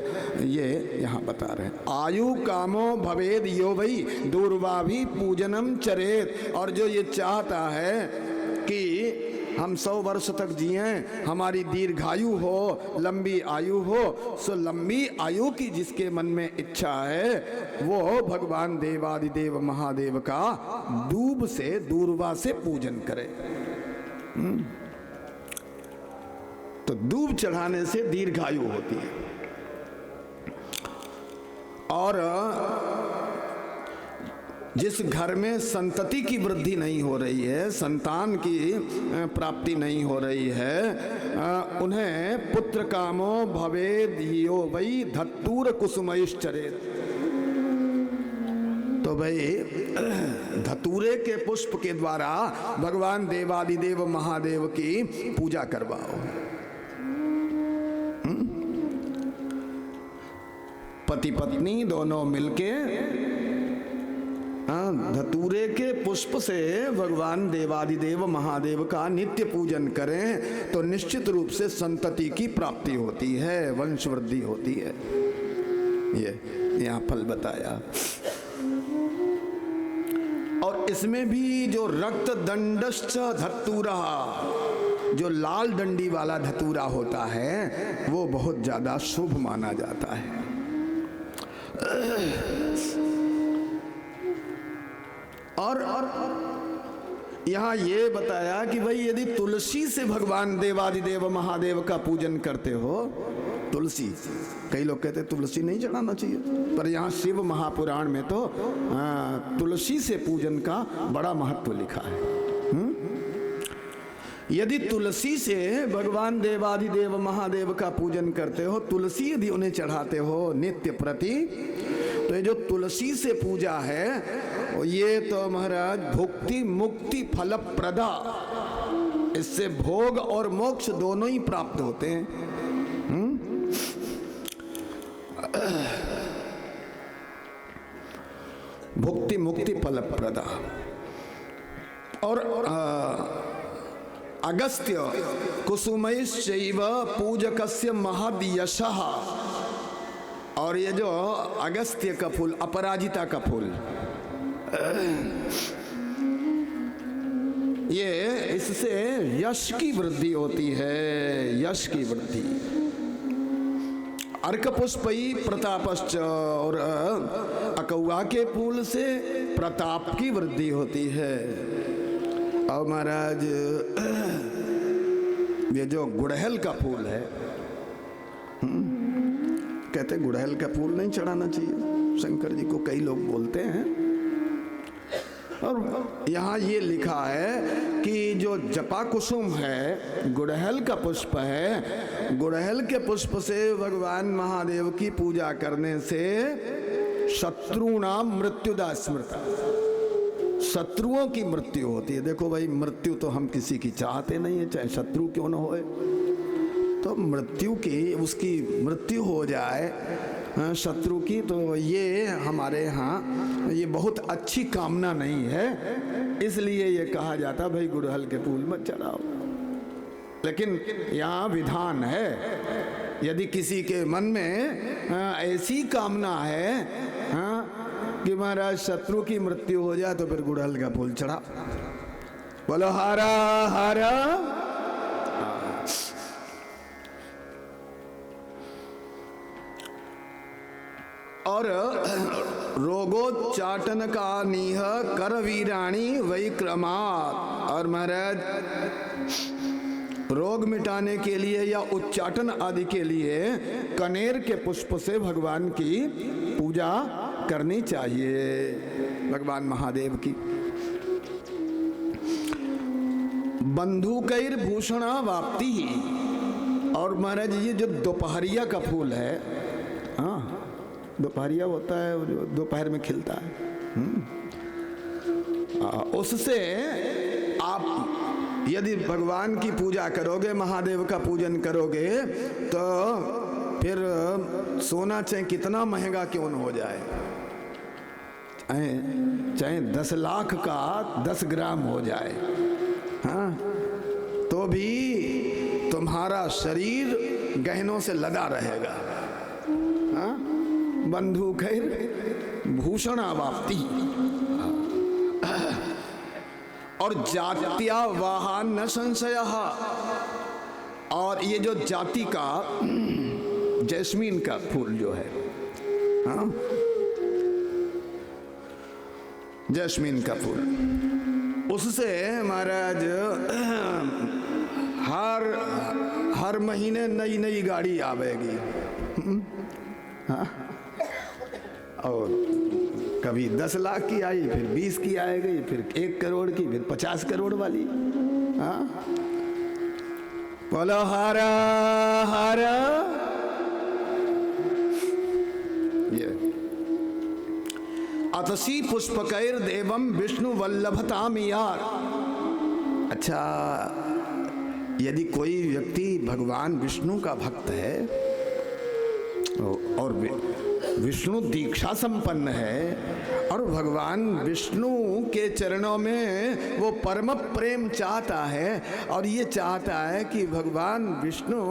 ये यहाँ बता रहे हैं। आयु कामो भवेद यो वै दूर्वाभि पूजनम चरेत। और जो ये चाहता है कि हम 100 वर्ष तक जिए, हमारी दीर्घायु हो, लंबी आयु हो, सो लंबी आयु की जिसके मन में इच्छा है वो भगवान देवादिदेव महादेव का दूब से, दूर्वा से पूजन करे। तो दूब चढ़ाने से दीर्घायु होती है। और जिस घर में संतति की वृद्धि नहीं हो रही है, संतान की प्राप्ति नहीं हो रही है, उन्हें पुत्र कामो भवेद यो वै धतूर कुसुमैश्चरेत। तो भाई धतूरे के पुष्प के द्वारा भगवान देवादिदेव महादेव की पूजा करवाओ। पति पत्नी दोनों मिलके धतूरे के पुष्प से भगवान देवादिदेव महादेव का नित्य पूजन करें तो निश्चित रूप से संतति की प्राप्ति होती है, वंश वृद्धि होती है। ये यहाँ फल बताया। और इसमें भी जो रक्त दंडश्च धतूरा, जो लाल डंडी वाला धतूरा होता है वो बहुत ज्यादा शुभ माना जाता है। और यहाँ ये बताया कि भाई यदि तुलसी से भगवान देवादिदेव महादेव का पूजन करते हो, तुलसी, कई लोग कहते तुलसी नहीं चढ़ाना चाहिए, पर यहाँ शिव महापुराण में तो तुलसी से पूजन का बड़ा महत्व लिखा है। यदि तुलसी से भगवान देवादिदेव महादेव का पूजन करते हो, तुलसी यदि उन्हें चढ़ाते हो नित्य प्रति, तो ये जो तुलसी से पूजा है ये तो महाराज भुक्ति मुक्ति फल प्रदा, इससे भोग और मोक्ष दोनों ही प्राप्त होते हैं। भुक्ति मुक्ति फल प्रदा। और अगस्त्य कुसुमैश्चैव पूजकस्य महद यशः। और ये जो अगस्त्य का फूल, अपराजिता का फूल, ये इससे यश की वृद्धि होती है, यश की वृद्धि। अर्क पुष्पई प्रतापश्च। और अकौआ के फूल से प्रताप की वृद्धि होती है। और महाराज ये जो गुड़हल का फूल है, कहते गुड़हल का फूल नहीं चढ़ाना चाहिए शंकर जी को, कई लोग बोलते हैं। और यहाँ ये लिखा है कि जो जपा कुसुम है, गुड़हल का पुष्प है, गुड़हल के पुष्प से भगवान महादेव की पूजा करने से शत्रुणाम मृत्युदा स्मृता, शत्रुओं की मृत्यु होती है। देखो भाई, मृत्यु तो हम किसी की चाहते नहीं है, चाहे शत्रु क्यों न होए, तो मृत्यु की, उसकी मृत्यु हो जाए शत्रु की, तो ये हमारे यहाँ ये बहुत अच्छी कामना नहीं है, इसलिए ये कहा जाता भाई गुड़हल के फूल मत चढ़ाओ। लेकिन यहाँ विधान है, यदि किसी के मन में ऐसी कामना है कि महाराज शत्रु की मृत्यु हो जाए तो फिर गुड़हल का फूल चढ़ा। बोलो हारा हारा। और रोगोच्चाटन का नीह कर वीराणी वैक्रमात्। और महाराज रोग मिटाने के लिए या उच्चाटन आदि के लिए कनेर के पुष्प से भगवान की पूजा करनी चाहिए, भगवान महादेव की। बंधुकैर भूषणा वाप्ति। और महाराज ये जो दोपहरिया का फूल है, हाँ दोपहरिया होता है जो दोपहर में खिलता है, उससे आप यदि भगवान की पूजा करोगे, महादेव का पूजन करोगे, तो फिर सोना चाहे कितना महंगा क्यों न हो जाए, चाहे 10 लाख का 10 ग्राम हो जाए, हाँ तो भी तुम्हारा शरीर गहनों से लदा रहेगा। हाँ बंधुकैर भूषणा वाप्ति। और जात्या वाहन न संशयः। और ये जो जाति का जैस्मीन का फूल जो है, हाँ जैस्मीन का फूल, उससे महाराज हर महीने नई नई गाड़ी आवेगी, हाँ और कभी 10 लाख की आई, फिर 20 की आएगी, फिर 1 करोड़ की, फिर 50 करोड़ वाली। हाँ बोलो हारा हारा। ये अतसी पुष्पकैर देवम विष्णु वल्लभताम यार। अच्छा, यदि कोई व्यक्ति भगवान विष्णु का भक्त है और विष्णु दीक्षा संपन्न है और भगवान विष्णु के चरणों में वो परम प्रेम चाहता है, और ये चाहता है कि भगवान विष्णु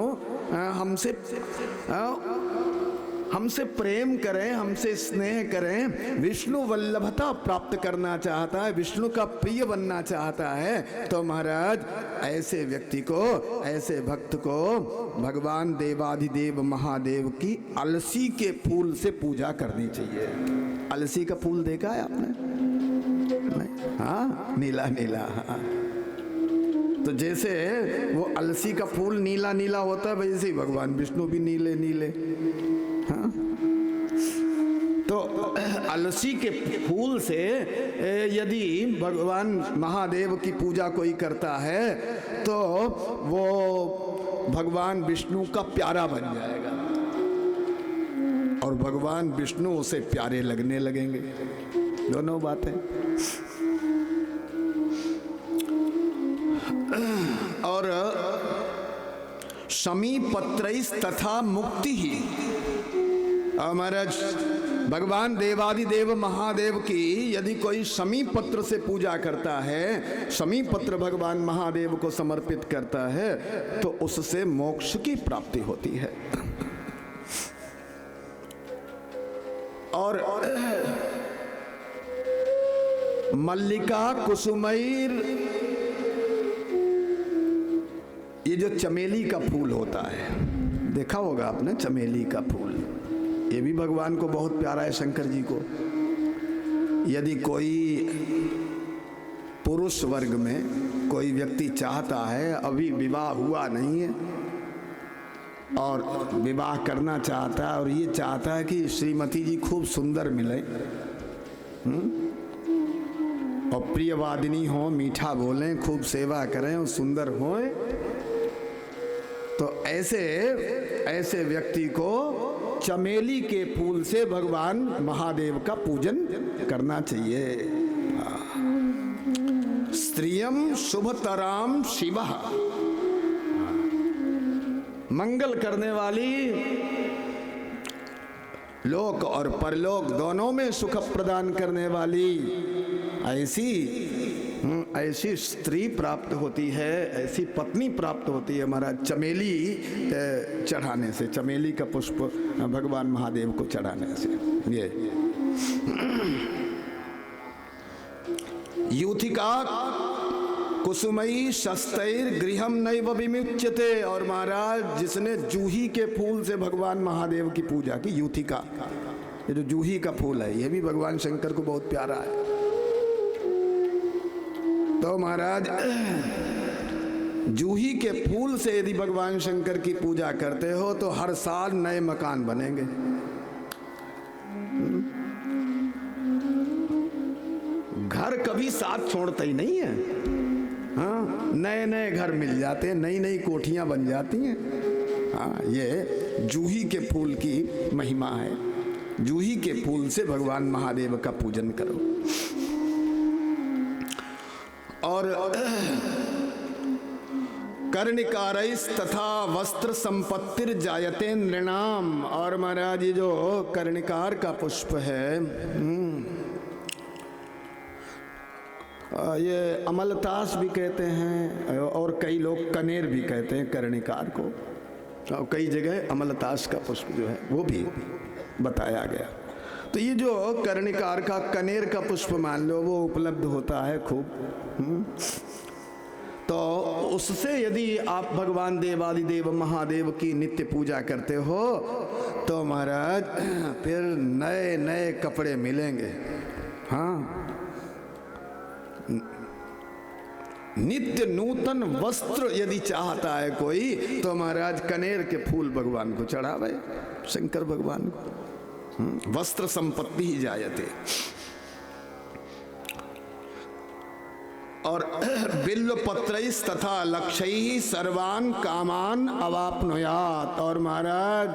हमसे प्रेम करें, हमसे स्नेह करें, विष्णु वल्लभता प्राप्त करना चाहता है, विष्णु का प्रिय बनना चाहता है, तो महाराज ऐसे व्यक्ति को, ऐसे भक्त को भगवान देवाधिदेव महादेव की अलसी के फूल से पूजा करनी चाहिए। अलसी का फूल देखा है आपने? नहीं? हाँ नीला नीला। हाँ तो जैसे वो अलसी का फूल नीला नीला होता है, वैसे ही भगवान विष्णु भी नीले नीले। हाँ तो अलसी के फूल से यदि भगवान महादेव की पूजा कोई करता है तो वो भगवान विष्णु का प्यारा बन जाएगा और भगवान विष्णु उसे प्यारे लगने लगेंगे। दोनों बातें। और शमी पत्रैस तथा मुक्ति ही। महाराज भगवान देवादिदेव महादेव की यदि कोई शमी पत्र से पूजा करता है, शमी पत्र भगवान महादेव को समर्पित करता है, तो उससे मोक्ष की प्राप्ति होती है। और मल्लिका कुसुमैर, ये जो चमेली का फूल होता है, देखा होगा आपने चमेली का फूल, ये भी भगवान को बहुत प्यारा है, शंकर जी को। यदि कोई पुरुष वर्ग में कोई व्यक्ति चाहता है, अभी विवाह हुआ नहीं है और विवाह करना चाहता है, और ये चाहता है कि श्रीमती जी खूब सुंदर मिले और प्रियवादिनी हो, मीठा बोलें, खूब सेवा करें और सुंदर हों, तो ऐसे व्यक्ति को चमेली के फूल से भगवान महादेव का पूजन करना चाहिए। स्त्रियम शुभतराम शिव, मंगल करने वाली लोक और परलोक दोनों में सुख प्रदान करने वाली ऐसी स्त्री प्राप्त होती है, ऐसी पत्नी प्राप्त होती है महाराज चमेली चढ़ाने से, चमेली का पुष्प भगवान महादेव को चढ़ाने से। ये यूथिका कुसुमई शस्तैर गृहम नैव विमुच्यते। और महाराज जिसने जूही के फूल से भगवान महादेव की पूजा की, यूथिका, ये जो जूही का फूल है ये भी भगवान शंकर को बहुत प्यारा है। तो महाराज जूही के फूल से यदि भगवान शंकर की पूजा करते हो तो हर साल नए मकान बनेंगे। घर कभी साथ छोड़ता ही नहीं है। हाँ, नए नए घर मिल जाते हैं, नई नई कोठियां बन जाती हैं। हाँ, ये जूही के फूल की महिमा है। जूही के फूल से भगवान महादेव का पूजन करो। और कर्णिकारैस तथा वस्त्र संपत्तिर जायते नृणाम। और महाराज ये जो कर्णिकार का पुष्प है, ये अमलतास भी कहते हैं और कई लोग कनेर भी कहते हैं कर्णिकार को, और कई जगह अमलतास का पुष्प जो है वो भी बताया गया। तो ये जो कर्णिकार का, कनेर का पुष्प मान लो वो उपलब्ध होता है खूब। तो उससे यदि आप भगवान देवादिदेव महादेव की नित्य पूजा करते हो तो महाराज फिर नए नए कपड़े मिलेंगे। हाँ, नित्य नूतन वस्त्र यदि चाहता है कोई तो महाराज कनेर के फूल भगवान को चढ़ावे, शंकर भगवान को। वस्त्र संपत्ति ही जायते। और बिल्व पत्रैस तथा लक्ष्यैः सर्वान् कामान अवाप्नुयात्। और महाराज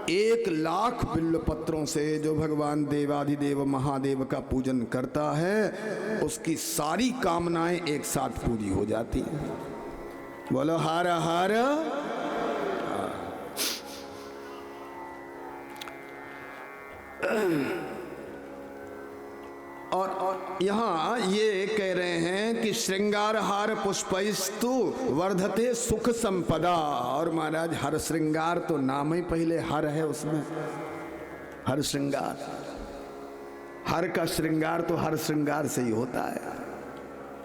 1,00,000 बिल्व पत्रों से जो भगवान देवाधिदेव महादेव का पूजन करता है उसकी सारी कामनाएं एक साथ पूरी हो जाती हैं। बोलो हर हर। और यहाँ ये कह रहे हैं कि श्रृंगार हार पुष्पैस्तु वर्धते सुख संपदा। और महाराज हर श्रृंगार तो नाम ही पहले हर है, उसमें हर श्रृंगार, हर का श्रृंगार तो हर श्रृंगार से ही होता है।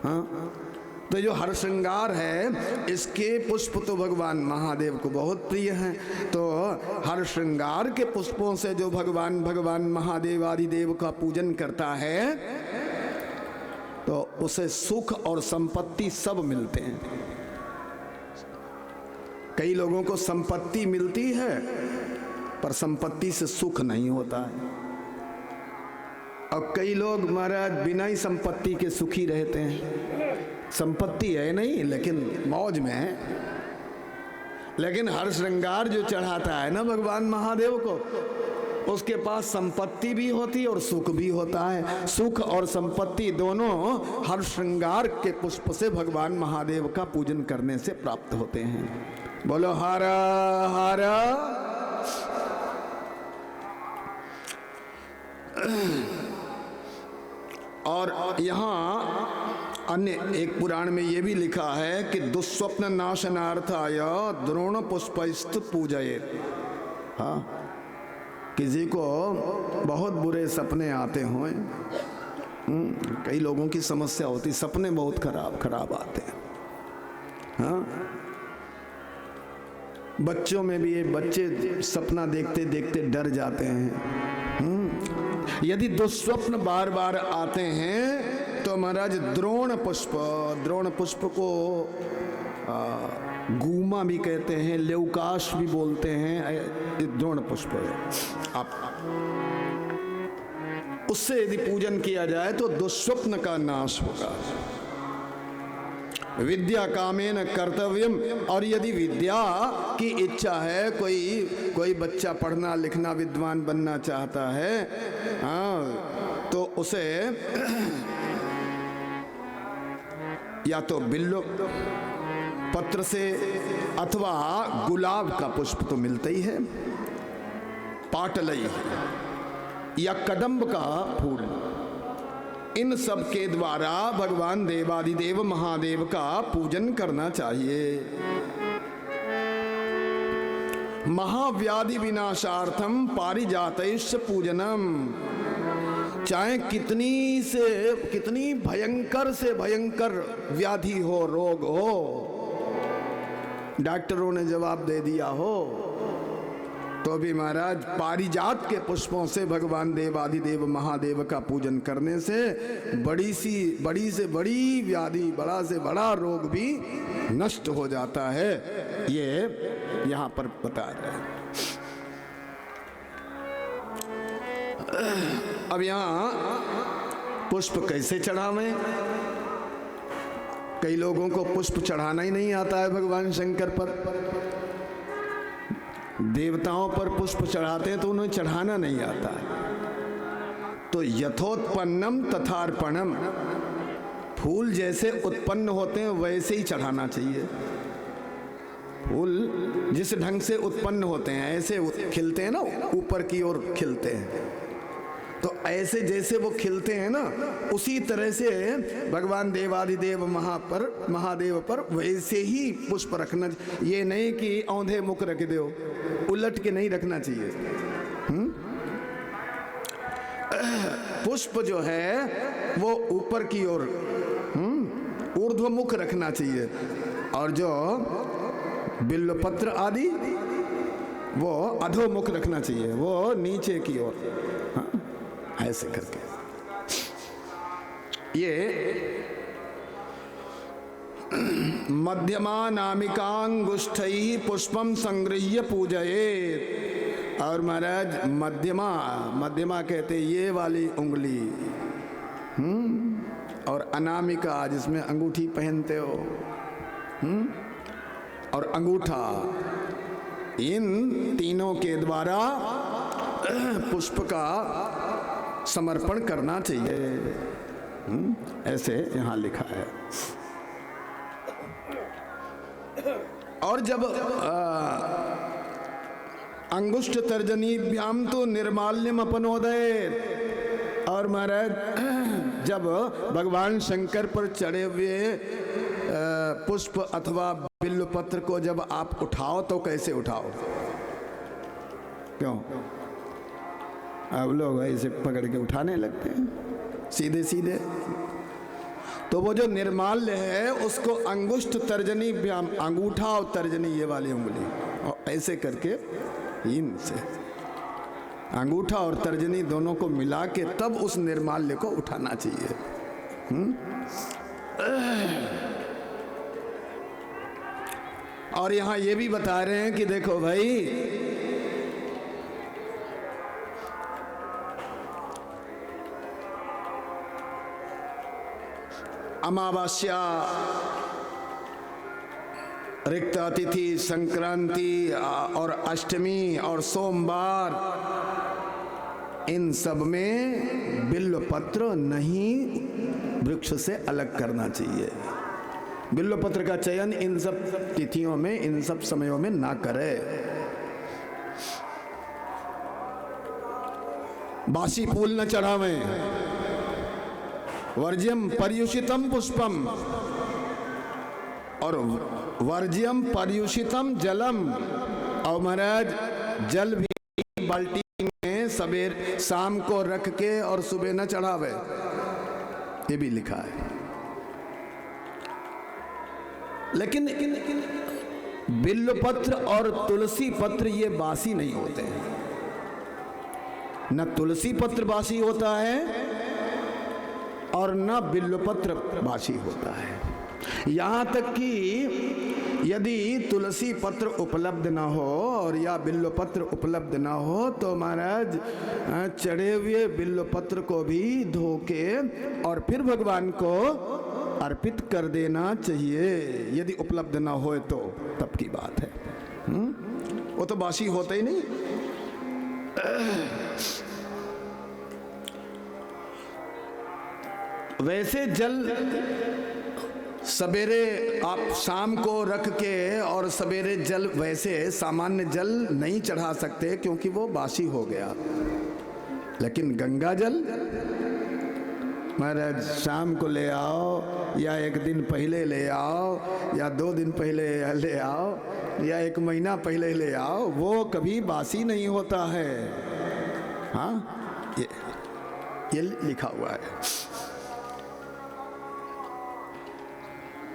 हाँ, तो जो हर श्रृंगार है इसके पुष्प तो भगवान महादेव को बहुत प्रिय हैं। तो हर श्रृंगार के पुष्पों से जो भगवान महादेव आदिदेव का पूजन करता है तो उसे सुख और संपत्ति सब मिलते हैं। कई लोगों को संपत्ति मिलती है पर संपत्ति से सुख नहीं होता है, और कई लोग महाराज बिना ही संपत्ति के सुखी रहते हैं। संपत्ति है नहीं लेकिन मौज में है। लेकिन हर श्रृंगार जो चढ़ाता है ना भगवान महादेव को, उसके पास संपत्ति भी होती है और सुख भी होता है। सुख और संपत्ति दोनों हर श्रृंगार के पुष्प से भगवान महादेव का पूजन करने से प्राप्त होते हैं। बोलो हर हर। और यहाँ अन्य एक पुराण में ये भी लिखा है कि दुस्वप्न नाशनार्थाय द्रोण पुष्पैस्तु पूजयेत्। हाँ, किसी को बहुत बुरे सपने आते हों, कई लोगों की समस्या होती, सपने बहुत खराब आते हैं। हाँ, बच्चों में भी ये बच्चे सपना देखते देखते डर जाते हैं। यदि दुस्वप्न बार बार आते हैं तो महाराज द्रोण पुष्प को गूमा भी कहते हैं, लेवकाश भी बोलते हैं, द्रोण पुष्प है। आप उससे यदि पूजन किया जाए तो दुस्वप्न का नाश होगा। विद्या कामेन कर्तव्यम। और यदि विद्या की इच्छा है, कोई बच्चा पढ़ना लिखना विद्वान बनना चाहता है, हाँ, तो उसे या तो बिल्व पत्र से अथवा गुलाब का पुष्प तो मिलता ही है। पाटलई या कदम्ब का फूल, इन सब के द्वारा भगवान देवादिदेव महादेव का पूजन करना चाहिए। महाव्याधि विनाशार्थम पारिजातैश्च पूजनम, चाहे कितनी भयंकर से भयंकर व्याधि हो, रोग हो, डॉक्टरों ने जवाब दे दिया हो, तो भी महाराज पारिजात के पुष्पों से भगवान देवादिदेव महादेव का पूजन करने से बड़ी से बड़ी व्याधि, बड़ा से बड़ा रोग भी नष्ट हो जाता है। ये यहां पर बता रहे हैं। अब यहां पुष्प कैसे चढ़ावें? कई लोगों को पुष्प चढ़ाना ही नहीं आता है भगवान शंकर पर। देवताओं पर पुष्प चढ़ाते हैं तो उन्हें चढ़ाना नहीं आता है। तो यथोत्पन्नम तथार्पणम, फूल जैसे उत्पन्न होते हैं वैसे ही चढ़ाना चाहिए। फूल जिस ढंग से उत्पन्न होते हैं ऐसे खिलते हैं ना, ऊपर की ओर खिलते हैं, तो ऐसे जैसे वो खिलते हैं ना, उसी तरह से भगवान देवादिदेव महादेव पर वैसे ही पुष्प रखना। ये नहीं कि औंधे मुख रख दो, उलट के नहीं रखना चाहिए। पुष्प जो है वो ऊपर की ओर ऊर्ध्वमुख रखना चाहिए, और जो बिल्वपत्र आदि वो अधोमुख रखना चाहिए, वो नीचे की ओर। ऐसे करके ये मध्यमा नामिकांगुष्ठई पुष्पम संगृह्य पूजयेत। और महाराज मध्यमा कहते ये वाली उंगली, और अनामिका जिसमें अंगूठी पहनते हो, और अंगूठा, इन तीनों के द्वारा पुष्प का समर्पण करना चाहिए। ऐसे यहां लिखा है। और जब अंगुष्ठ तर्जनीभ्याम तो निर्माल्यम अपनोदय। और महाराज जब भगवान शंकर पर चढ़े हुए पुष्प अथवा बिल्वपत्र को जब आप उठाओ तो कैसे उठाओ? क्यों? अब लोग ऐसे पकड़ के उठाने लगते हैं सीधे सीधे। तो वो जो निर्माल्य है उसको अंगुष्ठ तर्जनी, अंगूठा और तर्जनी ये वाली उंगली, और ऐसे करके इनसे अंगूठा और तर्जनी दोनों को मिला के तब उस निर्माल्य को उठाना चाहिए। और यहां ये भी बता रहे हैं कि देखो भाई, अमावस्या, रिक्त अतिथि, संक्रांति और अष्टमी और सोमवार, इन सब में बिल्वपत्र नहीं वृक्ष से अलग करना चाहिए। बिल्वपत्र का चयन इन सब तिथियों में, इन सब समयों में ना करे। बासी फूल न चढ़ावें। वर्ज्यम पर्युषितम पुष्पम, और वर्ज्यम पर्युषितम जलम। और महाराज जल भी बाल्टी में सवेर शाम को रख के और सुबह न चढ़ावे, ये भी लिखा है। लेकिन बिल्वपत्र और तुलसी पत्र ये बासी नहीं होते हैं। न तुलसी पत्र बासी होता है और न बिल्वपत्र बासी होता है। यहाँ तक कि यदि तुलसी पत्र उपलब्ध ना हो और या बिल्वपत्र उपलब्ध ना हो तो महाराज चढ़े हुए बिल्वपत्र को भी धो के और फिर भगवान को अर्पित कर देना चाहिए। यदि उपलब्ध ना हो तो तब की बात है। वो तो बासी होता ही नहीं। वैसे जल सवेरे आप शाम को रख के और सवेरे जल वैसे सामान्य जल नहीं चढ़ा सकते क्योंकि वो बासी हो गया, लेकिन गंगा जल महाराज शाम को ले आओ या एक दिन पहले ले आओ या 2 दिन पहले ले आओ या 1 महीना पहले ले आओ, वो कभी बासी नहीं होता है। हाँ, ये लिखा हुआ है।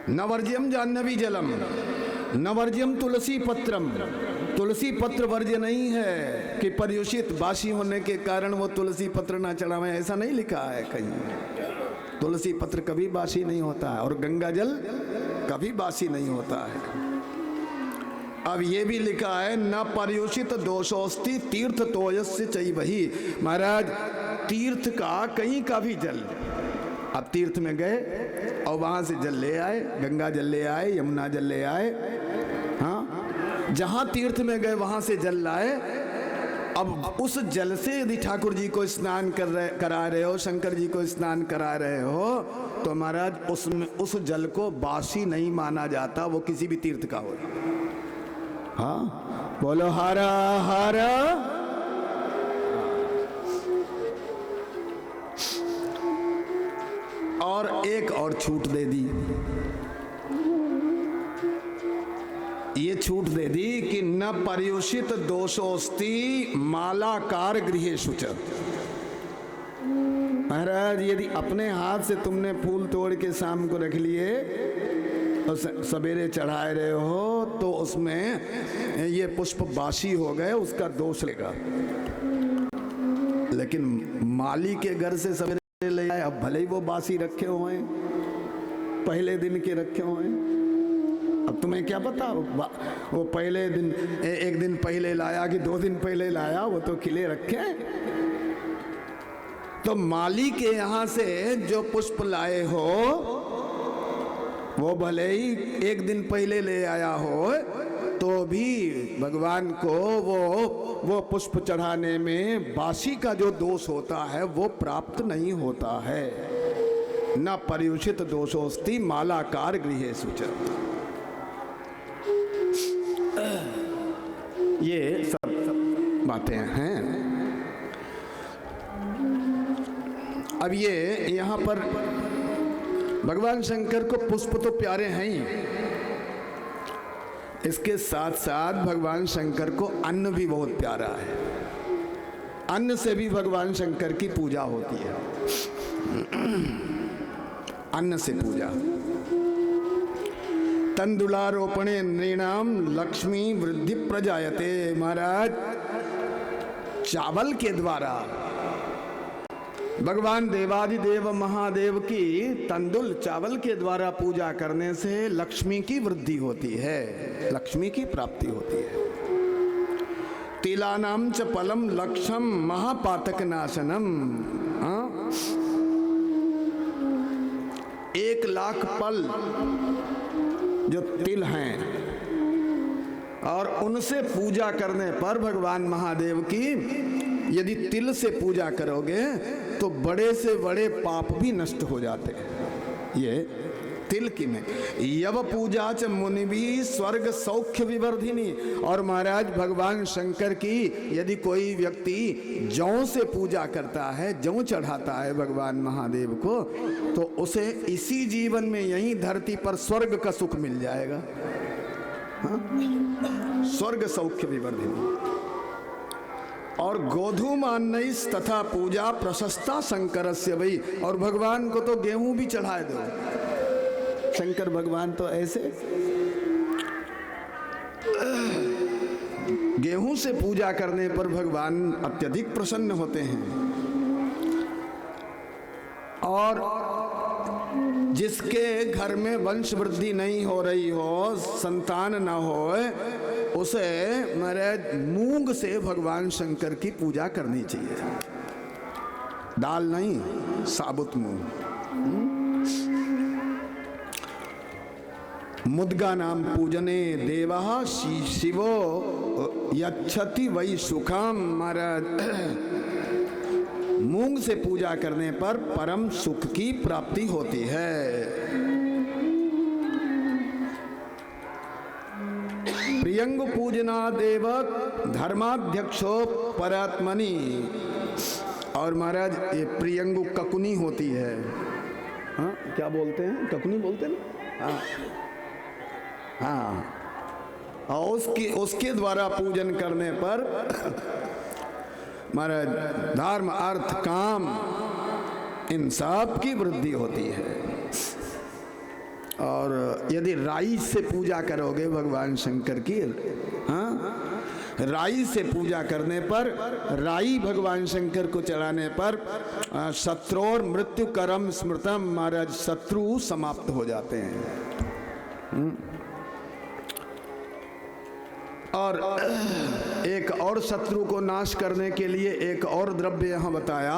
नवर्ज्यम जाह्नवी जलम नवर्ज्यम तुलसी पत्रम, तुलसी पत्र वर्ज्य नहीं है कि पर्युषित बासी होने के कारण वो तुलसी पत्र ना चढ़ावे, ऐसा नहीं लिखा है कहीं। तुलसी पत्र कभी बासी नहीं होता है और गंगा जल कभी बासी नहीं होता है। अब ये भी लिखा है न पर्युषित दोषोस्ति तीर्थ तोयस्य चैवहि। महाराज तीर्थ का कहीं का भी जल, अब तीर्थ में गए और वहां से जल ले आए, गंगा जल ले आए, यमुना जल ले आए, हाँ जहां तीर्थ में गए वहां से जल लाए। अब उस जल से यदि ठाकुर जी को स्नान करा रहे हो, शंकर जी को स्नान करा रहे हो, तो महाराज उसमें उस जल को बासी नहीं माना जाता, वो किसी भी तीर्थ का हो। हाँ बोलो हारा हारा। और एक और छूट दे दी, ये छूट दे दी कि न पर्युषित दोषोस्ति मालाकार गृहेषु च। महाराज यदि अपने हाथ से तुमने फूल तोड़ के शाम को रख लिए और सवेरे चढ़ाए रहे हो तो उसमें ये पुष्प बासी हो गए, उसका दोष लेगा। लेकिन माली के घर से सवेरे ले आए, अब भले ही वो बासी रखे हुए हैं, पहले दिन के रखे हुए हैं, अब तुम्हें क्या पता वो पहले दिन 1 दिन पहले लाया कि 2 दिन पहले लाया, वो तो खिले रखे। तो माली के यहां से जो पुष्प लाए हो वो भले ही 1 दिन पहले ले आया हो तो भी भगवान को वो पुष्प चढ़ाने में बासी का जो दोष होता है वो प्राप्त नहीं होता है। न पर्युषित दोषोस्ति मालाकार गृहेषु च। ये सब बातें हैं। अब ये यहाँ पर भगवान शंकर को पुष्प तो प्यारे हैं ही, इसके साथ साथ भगवान शंकर को अन्न भी बहुत प्यारा है। अन्न से भी भगवान शंकर की पूजा होती है, अन्न से पूजा। तंदुलारोपणे नृणाम लक्ष्मी वृद्धि प्रजायते। महाराज चावल के द्वारा भगवान देवादिदेव महादेव की तंदुल चावल के द्वारा पूजा करने से लक्ष्मी की वृद्धि होती है, लक्ष्मी की प्राप्ति होती है। तिलानाम च फलम लक्षम महापातक नाशनम। 1 लाख पल जो तिल हैं और उनसे पूजा करने पर भगवान महादेव की यदि तिल से पूजा करोगे तो बड़े से बड़े पाप भी नष्ट हो जाते हैं। ये तिल की में यव पूजा च मुनि भी स्वर्ग सौख्य विवर्धिनी। और महाराज भगवान शंकर की यदि कोई व्यक्ति जौ से पूजा करता है, जौ चढ़ाता है भगवान महादेव को, तो उसे इसी जीवन में यहीं धरती पर स्वर्ग का सुख मिल जाएगा। स्वर्ग सौख्य विवर्धिनी। और गोधूमान्नैस् तथा पूजा प्रशस्ता शंकरस्य वै। और भगवान को तो गेहूं भी चढ़ाए दो। शंकर भगवान तो ऐसे गेहूं से पूजा करने पर भगवान अत्यधिक प्रसन्न होते हैं। और जिसके घर में वंश वृद्धि नहीं हो रही हो, संतान न हो, उसे महाराज मूंग से भगवान शंकर की पूजा करनी चाहिए। दाल नहीं, साबुत मूंग। मुद्गा नाम पूजने देवः शिवो यच्छति वै सुखम। महाराज मूंग से पूजा करने पर परम सुख की प्राप्ति होती है। प्रियंग पूजना देव धर्माध्यक्षो परात्मनि। और महाराज ये प्रियंगु ककुनी होती है, हाँ क्या बोलते हैं, ककुनी बोलते हैं ना, हाँ हाँ, और उसके द्वारा पूजन करने पर महाराज धर्म अर्थ काम इन सब की वृद्धि होती है। और यदि राई से पूजा करोगे भगवान शंकर की, हाँ राई से पूजा करने पर, राई भगवान शंकर को चढ़ाने पर शत्रुर मृत्यु करम स्मृतम, महाराज शत्रु समाप्त हो जाते हैं। और एक और शत्रु को नाश करने के लिए एक और द्रव्य यहाँ बताया,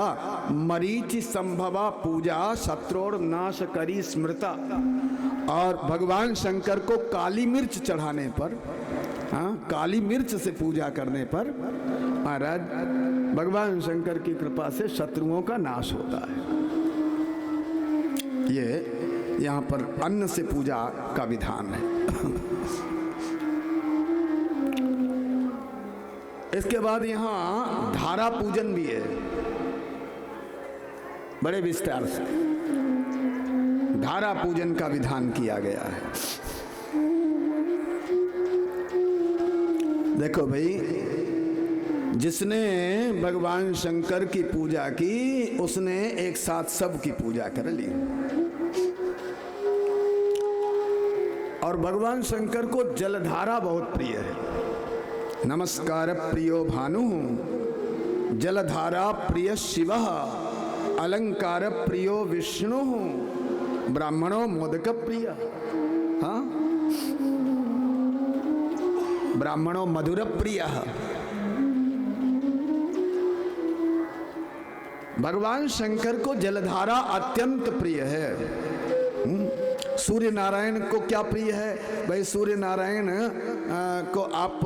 मरीचि संभवा पूजा शत्रुर नाश करी स्मृता। और भगवान शंकर को काली मिर्च चढ़ाने पर, हाँ काली मिर्च से पूजा करने पर महाराज भगवान शंकर की कृपा से शत्रुओं का नाश होता है। ये यहाँ पर अन्न से पूजा का विधान है। इसके बाद यहाँ धारा पूजन भी है, बड़े विस्तार से धारा पूजन का विधान किया गया है। देखो भाई, जिसने भगवान शंकर की पूजा की उसने एक साथ सब की पूजा कर ली। और भगवान शंकर को जलधारा बहुत प्रिय है। नमस्कार प्रियो भानु, जलधारा प्रिय शिव, अलंकार प्रियो विष्णु, ब्राह्मणों मोदक प्रिय, हाँ ब्राह्मणों मधुर प्रिय। भगवान शंकर को जलधारा अत्यंत प्रिय है। सूर्य नारायण को क्या प्रिय है भाई? सूर्य नारायण को आप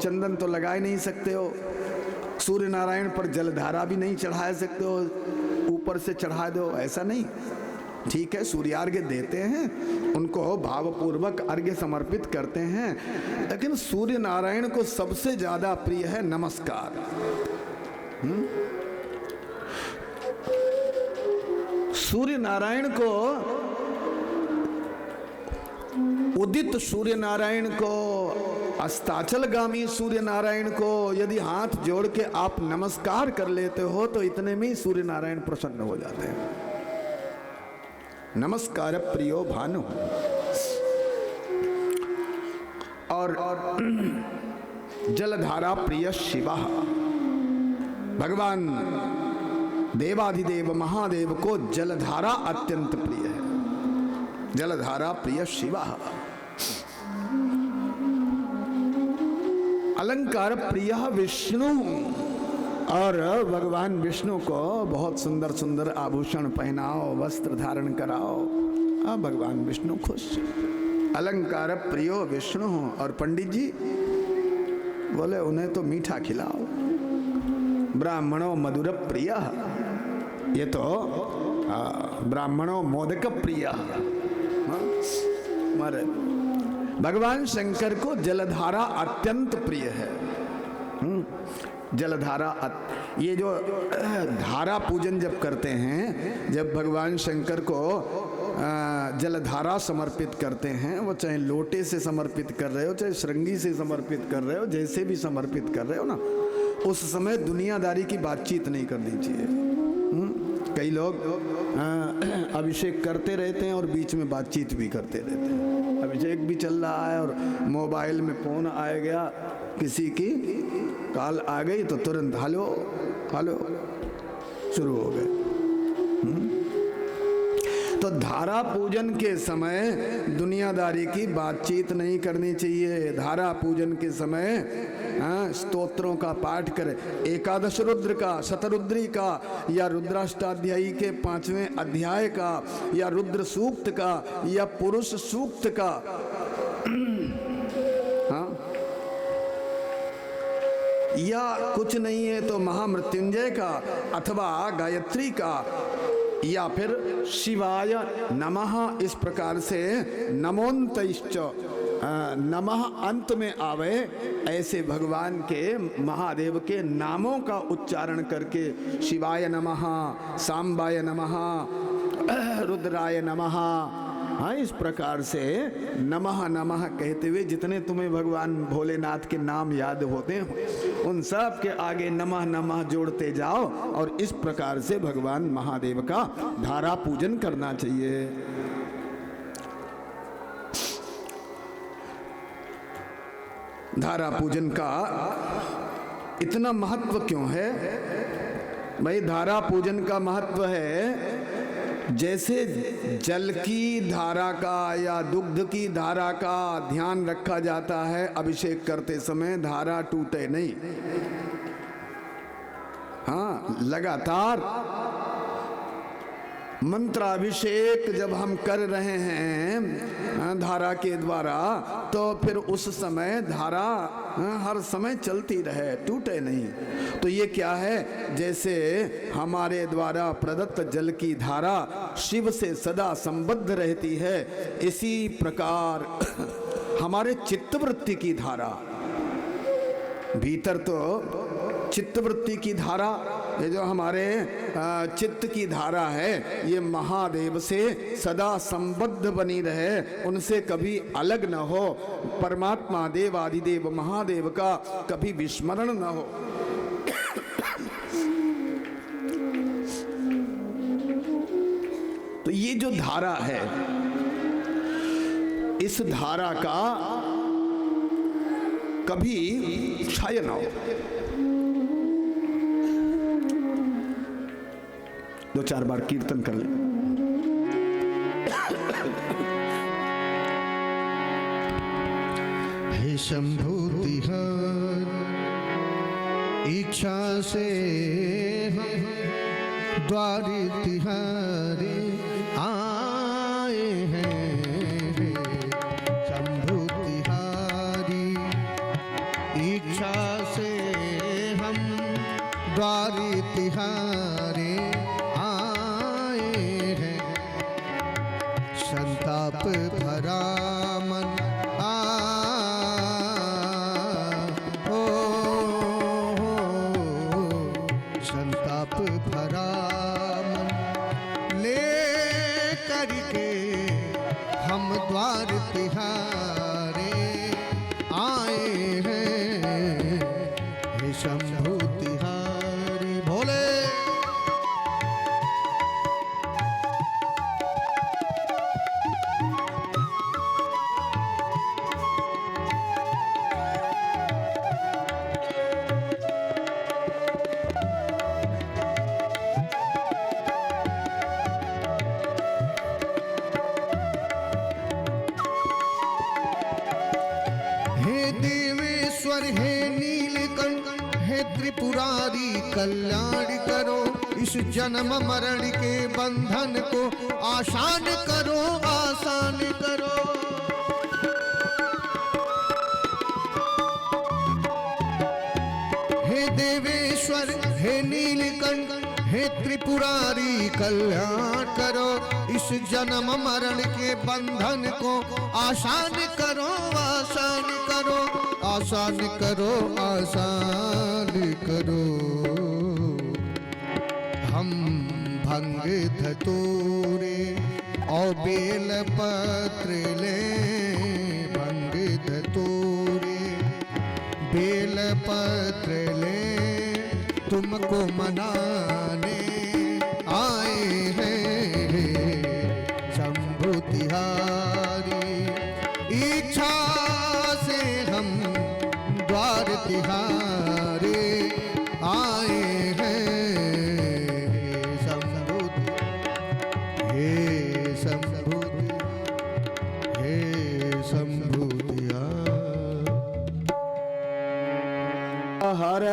चंदन तो लगा ही नहीं सकते हो, सूर्य नारायण पर जलधारा भी नहीं चढ़ा सकते हो, ऊपर से चढ़ा दो ऐसा नहीं। ठीक है, सूर्यार्घ्य देते हैं, उनको भावपूर्वक अर्घ्य समर्पित करते हैं, लेकिन सूर्य नारायण को सबसे ज्यादा प्रिय है नमस्कार। सूर्य नारायण को, उदित सूर्य नारायण को, अस्ताचलगामी सूर्य नारायण को यदि हाथ जोड़ के आप नमस्कार कर लेते हो तो इतने में ही सूर्य नारायण प्रसन्न हो जाते हैं। नमस्कार प्रियो भानु। और जलधारा प्रिय शिवा, भगवान देवाधिदेव महादेव को जलधारा अत्यंत प्रिय है। जलधारा प्रिय शिवा। अलंकार प्रिय विष्णु, और भगवान विष्णु को बहुत सुंदर सुंदर आभूषण पहनाओ, वस्त्र धारण कराओ, भगवान विष्णु खुश। अलंकार प्रियो विष्णु। और पंडित जी बोले उन्हें तो मीठा खिलाओ। ब्राह्मणों मधुर प्रिय, ये तो ब्राह्मणों मोदक प्रिय। मारे भगवान शंकर को जलधारा अत्यंत प्रिय है। जलधारा, ये जो धारा पूजन जब करते हैं, जब भगवान शंकर को जलधारा समर्पित करते हैं, वो चाहे लोटे से समर्पित कर रहे हो, चाहे श्रृंगी से समर्पित कर रहे हो, जैसे भी समर्पित कर रहे हो ना, उस समय दुनियादारी की बातचीत नहीं करनी चाहिए। कई लोग अभिषेक करते रहते हैं और बीच में बातचीत भी करते रहते हैं। अभिषेक भी चल रहा है और मोबाइल में फोन आ गया, किसी की कॉल आ गई तो तुरंत हेलो हेलो शुरू हो गए। तो धारा पूजन के समय दुनियादारी की बातचीत नहीं करनी चाहिए। धारा पूजन के समय स्तोत्रों का पाठ करें, एकादश रुद्र का, शतरुद्री का, या रुद्राष्टाध्यायी के 5वें अध्याय का, या रुद्र सूक्त का, या पुरुष सूक्त का, या कुछ नहीं है तो महामृत्युंजय का अथवा गायत्री का, या फिर शिवाय नमः, इस प्रकार से नमोन्तैश्च नमः अंत में आवे, ऐसे भगवान के महादेव के नामों का उच्चारण करके शिवाय नमः, सांबाय नमः, रुद्राय नमः, हाँ, इस प्रकार से नमः नमः कहते हुए जितने तुम्हें भगवान भोलेनाथ के नाम याद होते हैं उन सब के आगे नमः नमः जोड़ते जाओ और इस प्रकार से भगवान महादेव का धारा पूजन करना चाहिए। धारा पूजन का इतना महत्व क्यों है भाई? धारा पूजन का महत्व है, जैसे जल की धारा का या दुग्ध की धारा का ध्यान रखा जाता है अभिषेक करते समय, धारा टूटे नहीं। हाँ, लगातार मंत्राभिषेक जब हम कर रहे हैं धारा के द्वारा, तो फिर उस समय धारा हर समय चलती रहे, टूटे नहीं। तो ये क्या है? जैसे हमारे द्वारा प्रदत्त जल की धारा शिव से सदा संबद्ध रहती है, इसी प्रकार हमारे चित्तवृत्ति की धारा, भीतर तो चित्तवृत्ति की धारा, ये जो हमारे चित्त की धारा है, ये महादेव से सदा संबद्ध बनी रहे, उनसे कभी अलग न हो, परमात्मा देव आदिदेव महादेव का कभी विस्मरण न हो। तो ये जो धारा है, इस धारा का कभी क्षय न हो। दो चार बार कीर्तन कर ले। हे शंभु तिहार, इच्छा से हम द्वार तिहारे आए हैं। शंभु तिहारी, इच्छा से हम द्वार तिहारे संताप भरा मन संताप भरा मन ले करके हम द्वार तिहारे आए हैं। हे शंभु तिहारी भोले, हे नीलकंठ, हे त्रिपुरारी कल्याण करो, इस जन्म मरण के बंधन को आसान करो, आसान करो। हे देवेश्वर, हे नीलकंठ, हे त्रिपुरारी कल्याण करो, इस जन्म मरण के बंधन को आसान करो, आसान करो, आसान करो, आसान करो। हम भंग धतूरे और बेल पत्र ले, भंग धतूरे बेल पत्र ले, तुमको मनाने आए हैं। शंभु तिहारी, इच्छा से हम द्वार तिहारे आए हैं। शंभु, हे शंभु, हे शंभु तिहारी। हर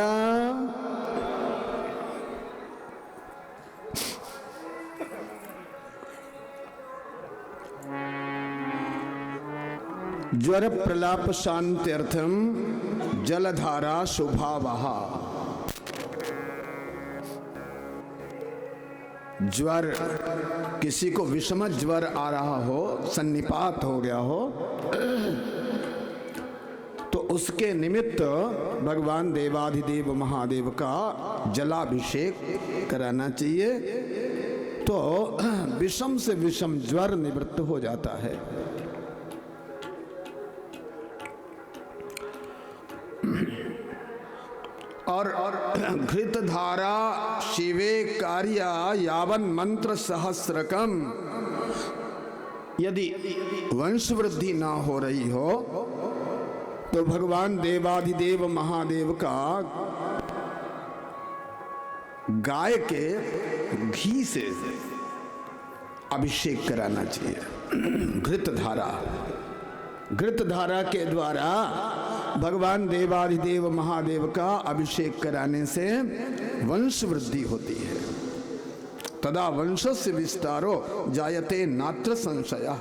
ज्वर प्रलाप शांत्यर्थम जलधारा शुभावहा। ज्वर, किसी को विषम ज्वर आ रहा हो, सन्निपात हो गया हो, तो उसके निमित्त भगवान देवाधिदेव महादेव का जलाभिषेक कराना चाहिए, तो विषम से विषम ज्वर निवृत्त हो जाता है। और घृतधारा शिवे कार्य यावन मंत्र सहस्रकम, यदि वंश वृद्धि ना हो रही हो तो भगवान देवाधिदेव महादेव का गाय के घी से अभिषेक कराना चाहिए। घृतधारा के द्वारा भगवान देवाधिदेव महादेव का अभिषेक कराने से वंश वृद्धि होती है। तदा वंशस्य विस्तारो जायते नात्र संशयः।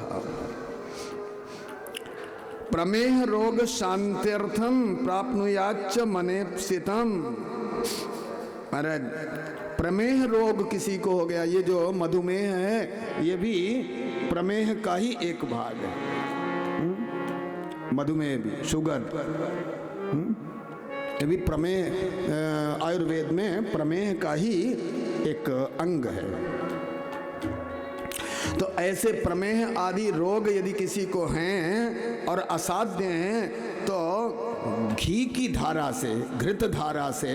प्रमेह रोग शांत्यर्थम प्राप्नुयाच्च मनेप्सितम। महाराज, प्रमेह रोग किसी को हो गया, ये जो मधुमेह है ये भी प्रमेह का ही एक भाग है। मधुमेह भी, शुगर, ये भी प्रमेह, आयुर्वेद में प्रमेह का ही एक अंग है। तो ऐसे प्रमेह आदि रोग यदि किसी को हैं और असाध्य हैं, तो घी की धारा से, घृत धारा से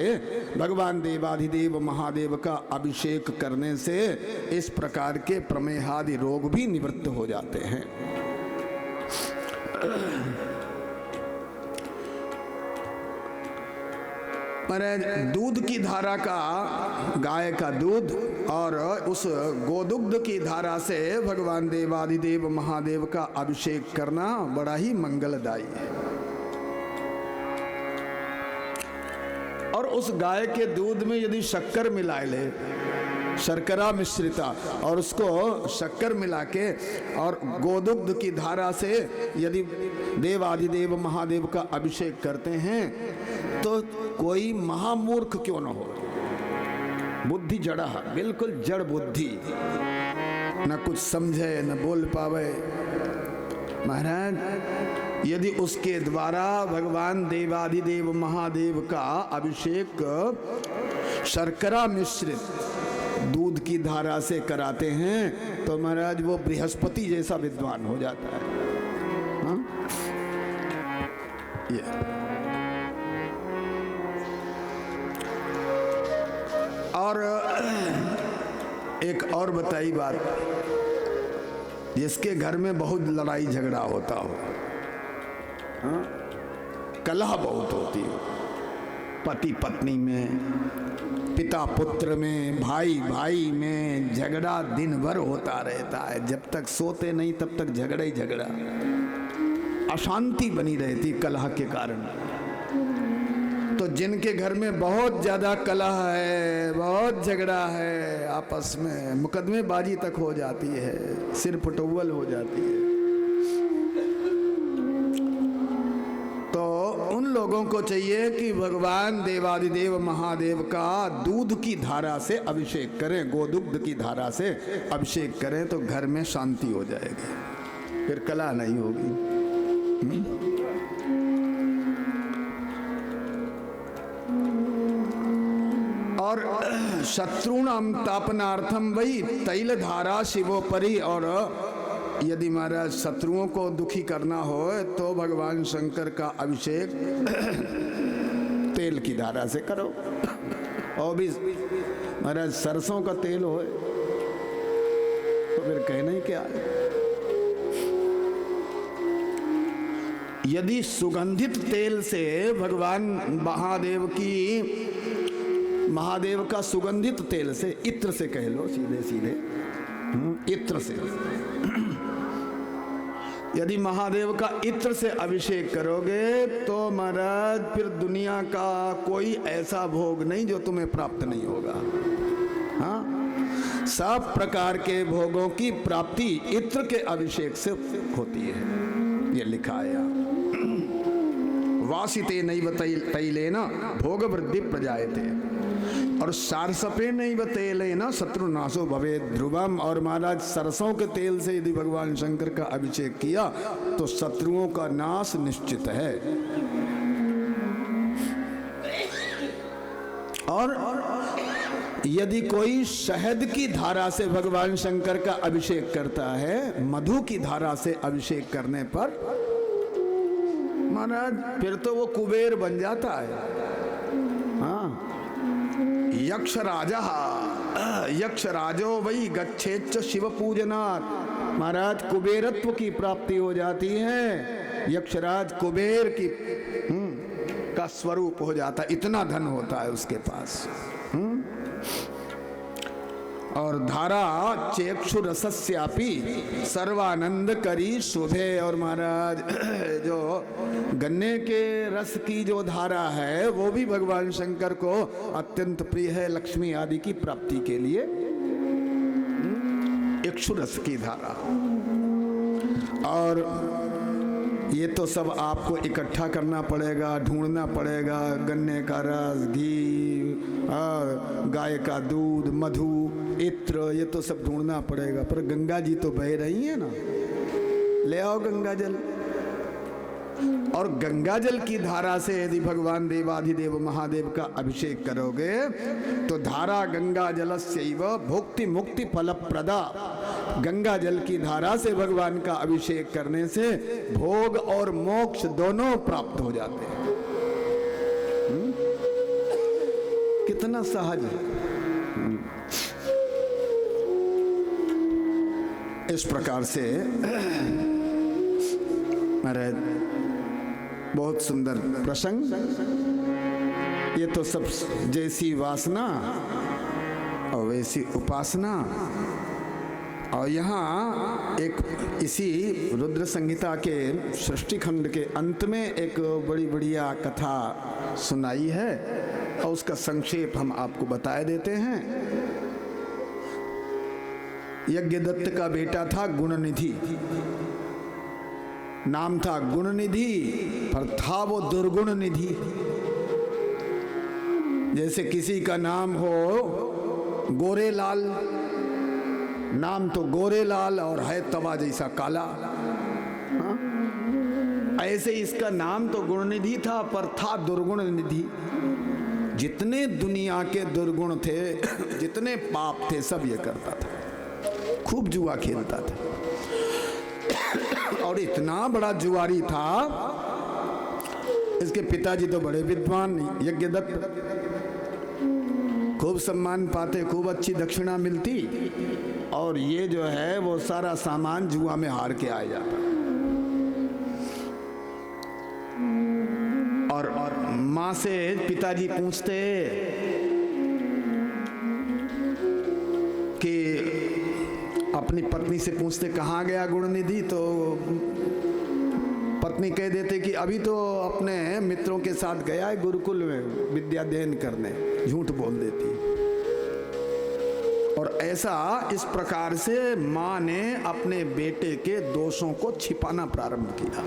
भगवान देवाधिदेव महादेव का अभिषेक करने से इस प्रकार के प्रमेहादि रोग भी निवृत्त हो जाते हैं। दूध की धारा का, गाय का दूध और उस गोदुग्ध की धारा से भगवान देवाधिदेव महादेव का अभिषेक करना बड़ा ही मंगलदायी है। और उस गाय के दूध में यदि शक्कर मिला ले, शर्करा मिश्रिता, और उसको शक्कर मिला के और गोदुग्ध की धारा से यदि देवाधिदेव महादेव का अभिषेक करते हैं, तो कोई महामूर्ख क्यों न हो, बुद्धि जड़ा, बिल्कुल जड़ बुद्धि, न कुछ समझे न बोल पावे, महाराज, यदि उसके द्वारा भगवान देवाधिदेव महादेव का अभिषेक शर्करा मिश्रित दूध की धारा से कराते हैं, तो महाराज वो बृहस्पति जैसा विद्वान हो जाता है। हाँ? और एक और बताई बात, जिसके घर में बहुत लड़ाई झगड़ा होता हो, हाँ? कलह बहुत होती हो, पति पत्नी में, पिता पुत्र में, भाई भाई में झगड़ा दिन भर होता रहता है। जब तक सोते नहीं तब तक झगड़ा ही झगड़ा, अशांति बनी रहती कलह के कारण। तो जिनके घर में बहुत ज्यादा कलह है, बहुत झगड़ा है, आपस में मुकदमेबाजी तक हो जाती है, सिर फुटौल हो जाती है, तो उन लोगों को चाहिए कि भगवान देवाधिदेव महादेव का दूध की धारा से अभिषेक करें, गोदुग्ध की धारा से अभिषेक करें, तो घर में शांति हो जाएगी, फिर कलह नहीं होगी। और शत्रुणाम तापनार्थम वही तैल धारा शिवोपरि। और यदि महाराज शत्रुओं को दुखी करना हो तो भगवान शंकर का अभिषेक तेल की धारा से करो। और भी महाराज सरसों का तेल हो तो फिर कहना ही क्या है। यदि सुगंधित तेल से भगवान महादेव का सुगंधित तेल से, इत्र से कह लो सीधे सीधे, इत्र से, यदि महादेव का इत्र से अभिषेक करोगे तो महाराज फिर दुनिया का कोई ऐसा भोग नहीं जो तुम्हें प्राप्त नहीं होगा। हाँ, सब प्रकार के भोगों की प्राप्ति इत्र के अभिषेक से होती है, ये लिखा है। वासिते नैव तैलेन भोग वृद्धि प्रजायते, और सारसपे नैव तेलेन शत्रुनाशो भवेत् ध्रुवम। और महाराज सरसों के तेल से यदि भगवान शंकर का अभिषेक किया तो शत्रुओं का नाश निश्चित है। और यदि कोई शहद की धारा से भगवान शंकर का अभिषेक करता है, मधु की धारा से अभिषेक करने पर महाराज फिर तो वो कुबेर बन जाता है। हाँ, यक्ष राजा यक्ष राजो वही गच्छेच्च शिव पूजनात्। महाराज कुबेरत्व की प्राप्ति हो जाती है, यक्षराज कुबेर की का स्वरूप हो जाता है, इतना धन होता है उसके पास। और धारा चेक्षु रसस्यापि सर्वानंद करी शोभे। और महाराज जो गन्ने के रस की जो धारा है वो भी भगवान शंकर को अत्यंत प्रिय है लक्ष्मी आदि की प्राप्ति के लिए। इक्षु रस की धारा। और ये तो सब आपको इकट्ठा करना पड़ेगा, ढूंढना पड़ेगा। गन्ने का रस, घी और गाय का दूध, मधु, इत्र, ये तो सब ढूंढना पड़ेगा। पर गंगा जी तो बह रही है ना, ले आओ गंगा जल। और गंगा जल की धारा से यदि भगवान देवाधिदेव महादेव का अभिषेक करोगे तो धारा गंगा जलस्यैव भुक्ति मुक्ति फलप्रदा। गंगा जल की धारा से भगवान का अभिषेक करने से भोग और मोक्ष दोनों प्राप्त हो जाते हैं। कितना सहज है। इस प्रकार से महाराज बहुत सुंदर प्रसंग। ये तो सब जैसी वासना और वैसी उपासना। और यहाँ एक इसी रुद्र संहिता के सृष्टि खंड के अंत में एक बड़ी बढ़िया कथा सुनाई है और उसका संक्षेप हम आपको बता देते हैं। यज्ञदत्त का बेटा था गुणनिधि, नाम था गुणनिधि, पर था वो दुर्गुण निधि। जैसे किसी का नाम हो गोरेलाल, नाम तो गोरेलाल और है तवा जैसा काला। हाँ? ऐसे इसका नाम तो गुणनिधि था पर था दुर्गुण निधि। जितने दुनिया के दुर्गुण थे, जितने पाप थे, सब ये करता था। खूब जुआ खेलता था और इतना बड़ा जुआरी था। इसके पिताजी तो बड़े विद्वान, यज्ञदत्त, खूब सम्मान पाते, खूब अच्छी दक्षिणा मिलती। और ये जो है वो सारा सामान जुआ में हार के आ जाता। और माँ से पिताजी पूछते कि अपनी पत्नी से पूछते कहाँ गया गुणनिधि, तो पत्नी कह देते कि अभी तो अपने मित्रों के साथ गया है गुरुकुल में विद्या अध्ययन करने। झूठ बोल देती। और ऐसा इस प्रकार से माँ ने अपने बेटे के दोषों को छिपाना प्रारंभ किया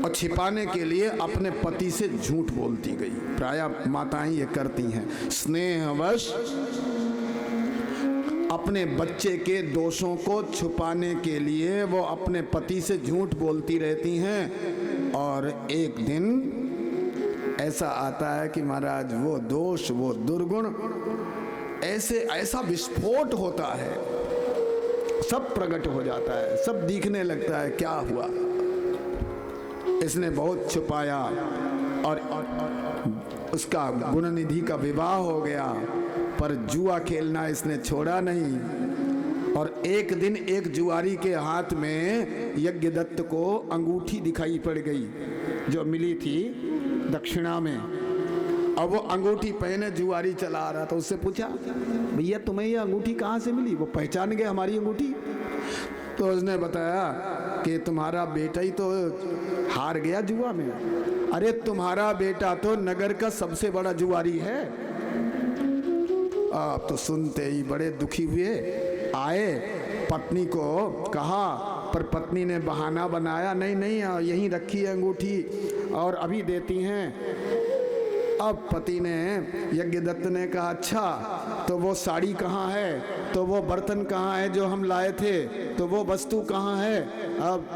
और छिपाने के लिए अपने पति से झूठ बोलती गई। प्रायः माताएं ये करती हैं, स्नेहवश अपने बच्चे के दोषों को छुपाने के लिए वो अपने पति से झूठ बोलती रहती हैं। और एक दिन ऐसा आता है कि महाराज वो दोष, वो दुर्गुण ऐसा विस्फोट होता है, सब प्रकट हो जाता है, सब दिखने लगता है क्या हुआ। इसने बहुत छुपाया और उसका गुणनिधि का विवाह हो गया, पर जुआ खेलना इसने छोड़ा नहीं। और एक दिन एक जुआरी के हाथ में यज्ञदत्त को अंगूठी दिखाई पड़ गई जो मिली थी दक्षिणा में। अब वो अंगूठी पहने जुआरी चला आ रहा था। उससे पूछा, भैया तुम्हें ये अंगूठी कहाँ से मिली? वो पहचान गए हमारी अंगूठी। तो उसने बताया कि तुम्हारा बेटा ही तो हार गया जुआ में। अरे तुम्हारा बेटा तो नगर का सबसे बड़ा जुआरी है। आप तो सुनते ही बड़े दुखी हुए, आए, पत्नी को कहा, पर पत्नी ने बहाना बनाया, नहीं नहीं यहीं रखी है अंगूठी और अभी देती हैं। अब पति ने, यज्ञदत्त ने कहा, अच्छा तो वो साड़ी कहाँ है, तो वो बर्तन कहाँ है जो हम लाए थे, तो वो वस्तु कहाँ है। अब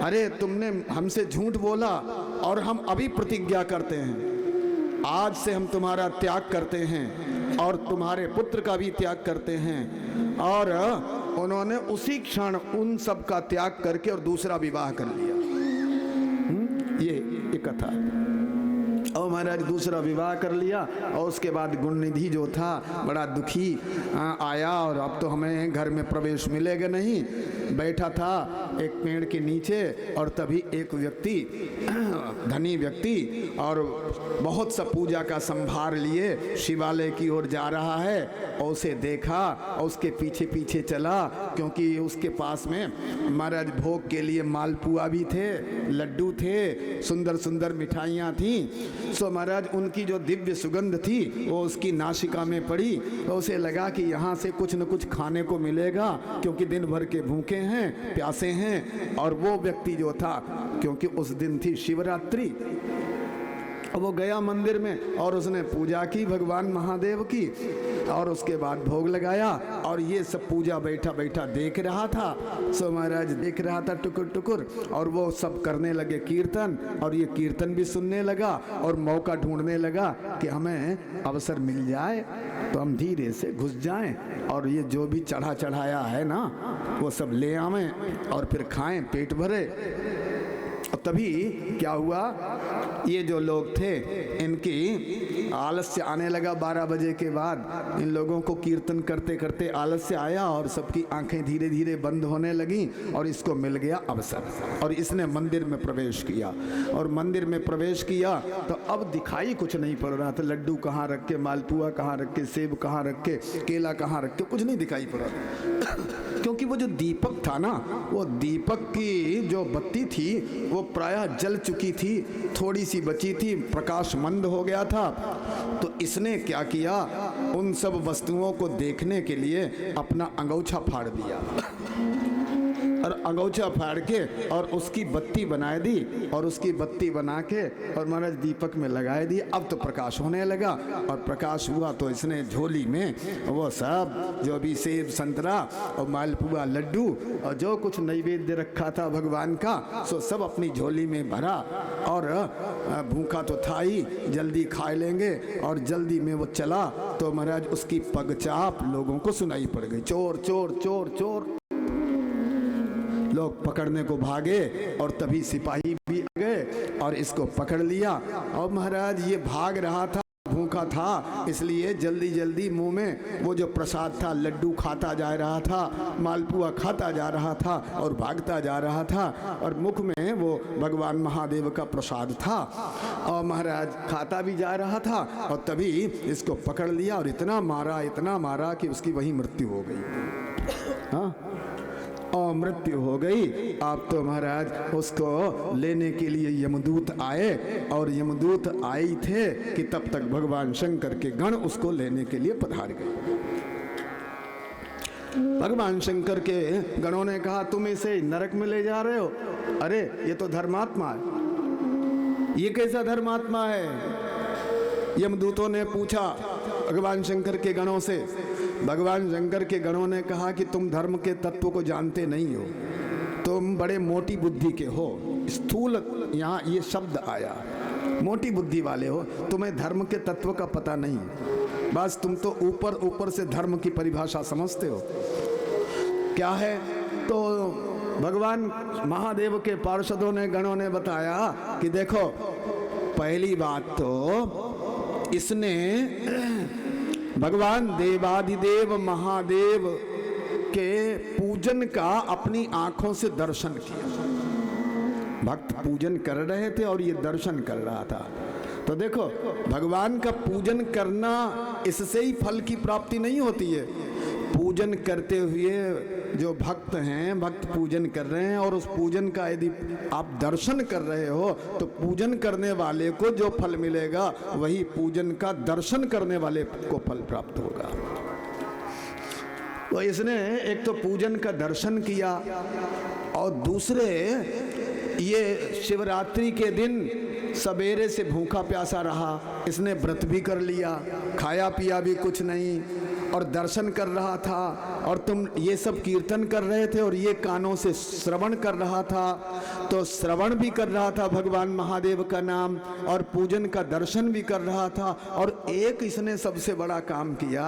अरे तुमने हमसे झूठ बोला और हम अभी प्रतिज्ञा करते हैं। आज से हम तुम्हारा त्याग करते हैं और तुम्हारे पुत्र का भी त्याग करते हैं। और उन्होंने उसी क्षण उन सब का त्याग करके और दूसरा विवाह कर लिया। ये कथा। और महाराज दूसरा विवाह कर लिया और उसके बाद गुणनिधि जो था बड़ा दुखी आया और अब तो हमें घर में प्रवेश मिलेगा नहीं। बैठा था एक पेड़ के नीचे और तभी एक व्यक्ति, धनी व्यक्ति, और बहुत सा पूजा का संभार लिए शिवालय की ओर जा रहा है और उसे देखा और उसके पीछे पीछे चला, क्योंकि उसके पास में महाराज भोग के लिए मालपुआ भी थे, लड्डू थे, सुंदर सुंदर मिठाइयाँ थीं। सो महाराज उनकी जो दिव्य सुगंध थी वो उसकी नासिका में पड़ी तो उसे लगा कि यहाँ से कुछ न कुछ खाने को मिलेगा, क्योंकि दिन भर के भूखे हैं, प्यासे हैं। और वो व्यक्ति जो था, क्योंकि उस दिन थी शिवरात्रि, वो गया मंदिर में और उसने पूजा की भगवान महादेव की और उसके बाद भोग लगाया और ये सब पूजा बैठा बैठा देख रहा था। सो महाराज देख रहा था टुकुर टुकुर और वो सब करने लगे कीर्तन, और ये कीर्तन भी सुनने लगा और मौका ढूंढने लगा कि हमें अवसर मिल जाए तो हम धीरे से घुस जाएं और ये जो भी चढ़ाया है ना वो सब ले आवें और फिर खाएं, पेट भरे। तभी क्या हुआ, ये जो लोग थे इनकी आलस्य आने लगा। 12 बजे के बाद इन लोगों को कीर्तन करते करते आलस्य आया और सबकी आंखें धीरे धीरे बंद होने लगी और इसको मिल गया अवसर और इसने मंदिर में प्रवेश किया। और मंदिर में प्रवेश किया तो अब दिखाई कुछ नहीं पड़ रहा था, लड्डू कहाँ रख के, मालपुआ कहाँ रख के, सेब कहाँ रख के, केला कहाँ रख के, कुछ नहीं दिखाई पड़ रहा क्योंकि वो जो दीपक था ना, वो दीपक की जो बत्ती थी वो प्रायः जल चुकी थी, थोड़ी सी बची थी, प्रकाश मंद हो गया था। तो इसने क्या किया, उन सब वस्तुओं को देखने के लिए अपना अंगूछा फाड़ दिया और अंगूछा फाड़ के और उसकी बत्ती बना दी और उसकी बत्ती बना के और महाराज दीपक में लगाए दी। अब तो प्रकाश होने लगा और प्रकाश हुआ तो इसने झोली में वो सब जो भी सेब संतरा और मालपुआ लड्डू और जो कुछ नैवेद्य रखा था भगवान का सो सब अपनी झोली में भरा और भूखा तो था ही, जल्दी खा लेंगे। और जल्दी में वो चला तो महाराज उसकी पगचाप लोगों को सुनाई पड़ गई, चोर चोर चोर चोर। लोग पकड़ने को भागे और तभी सिपाही भी आ गए और इसको पकड़ लिया। और महाराज ये भाग रहा था, भूखा था, इसलिए जल्दी जल्दी मुंह में वो जो प्रसाद था लड्डू खाता जा रहा था, मालपुआ खाता जा रहा था और भागता जा रहा था और मुख में वो भगवान महादेव का प्रसाद था और महाराज खाता भी जा रहा था। और तभी इसको पकड़ लिया और इतना मारा कि उसकी वही मृत्यु हो गई। हाँ, और मृत्यु हो गई। आप तो महाराज उसको लेने के लिए यमदूत आए और यमदूत आई थे कि तब तक भगवान शंकर के गण उसको लेने के लिए पधार गए। भगवान शंकर के गणों ने कहा तुम इसे नरक में ले जा रहे हो, अरे ये तो धर्मात्मा है। ये कैसा धर्मात्मा है? यमदूतों ने पूछा भगवान शंकर के गणों से। भगवान शंकर के गणों ने कहा कि तुम धर्म के तत्व को जानते नहीं हो, तुम बड़े मोटी बुद्धि के हो। स्थूल यहाँ ये शब्द आया, मोटी बुद्धि वाले हो, तुम्हें धर्म के तत्व का पता नहीं, बस तुम तो ऊपर ऊपर से धर्म की परिभाषा समझते हो। क्या है? तो भगवान महादेव के पार्षदों ने, गणों ने बताया कि देखो, पहली बात तो इसने भगवान देवाधिदेव महादेव के पूजन का अपनी आंखों से दर्शन किया। भक्त पूजन कर रहे थे और ये दर्शन कर रहा था। तो देखो, भगवान का पूजन करना इससे ही फल की प्राप्ति नहीं होती है। पूजन करते हुए जो भक्त हैं, भक्त पूजन कर रहे हैं और उस पूजन का यदि आप दर्शन कर रहे हो तो पूजन करने वाले को जो फल मिलेगा वही पूजन का दर्शन करने वाले को फल प्राप्त होगा। तो इसने एक तो पूजन का दर्शन किया और दूसरे ये शिवरात्रि के दिन सवेरे से भूखा प्यासा रहा, इसने व्रत भी कर लिया, खाया पिया भी कुछ नहीं और दर्शन कर रहा था और तुम ये सब कीर्तन कर रहे थे और ये कानों से श्रवण कर रहा था, तो श्रवण भी कर रहा था भगवान महादेव का नाम और पूजन का दर्शन भी कर रहा था। और एक इसने सबसे बड़ा काम किया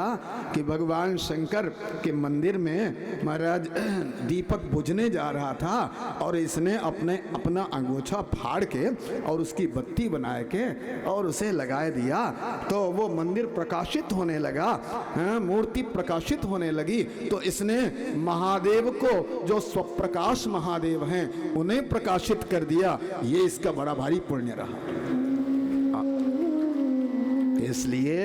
कि भगवान शंकर के मंदिर में महाराज दीपक बुझने जा रहा था और इसने अपना अंगूछा फाड़ के और उसकी बत्ती बना के और उसे लगा दिया, तो वो मंदिर प्रकाशित होने लगा, मूर्ति प्रकाशित होने लगी। तो इसने महादेव को, जो स्वप्रकाश महादेव हैं, उन्हें प्रकाशित कर दिया। ये इसका बड़ा भारी पुण्य रहा। इसलिए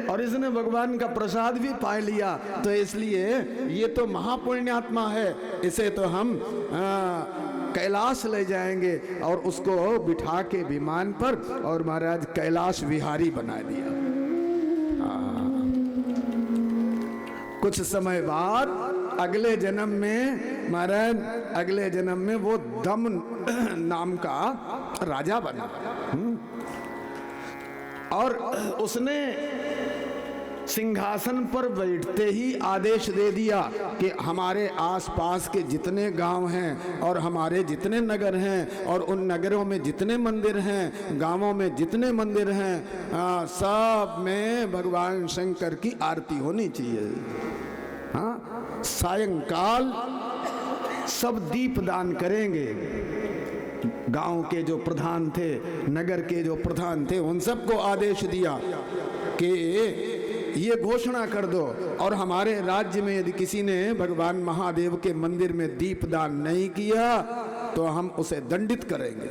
और इसने भगवान का प्रसाद भी पा लिया, तो इसलिए ये तो महापुण्यात्मा है। इसे तो हम कैलाश ले जाएंगे और उसको बिठा के विमान पर और महाराज कैलाश विहारी बना दिया। कुछ समय बाद अगले जन्म में महाराज, अगले जन्म में वो दम नाम का राजा बना और उसने सिंहासन पर बैठते ही आदेश दे दिया कि हमारे आसपास के जितने गांव हैं और हमारे जितने नगर हैं और उन नगरों में जितने मंदिर हैं, गांवों में जितने मंदिर हैं, सब में भगवान शंकर की आरती होनी चाहिए। हाँ, सायंकाल सब दीप दान करेंगे। गांव के जो प्रधान थे, नगर के जो प्रधान थे, उन सबको आदेश दिया कि ये घोषणा कर दो और हमारे राज्य में यदि किसी ने भगवान महादेव के मंदिर में दीपदान नहीं किया तो हम उसे दंडित करेंगे।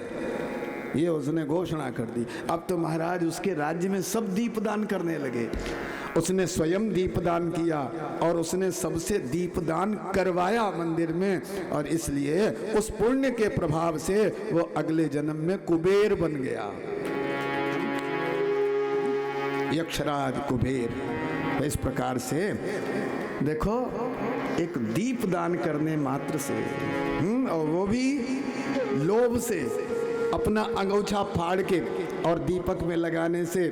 ये उसने घोषणा कर दी। अब तो महाराज उसके राज्य में सब दीपदान करने लगे। उसने स्वयं दीपदान किया और उसने सबसे दीपदान करवाया मंदिर में, और इसलिए उस पुण्य के प्रभाव से वो अगले जन्म में कुबेर बन गया, यक्षराज कुबेर। इस प्रकार से देखो, एक दीप दान करने मात्र से और वो भी लोभ से, अपना अंगूछा फाड़ के और दीपक में लगाने से,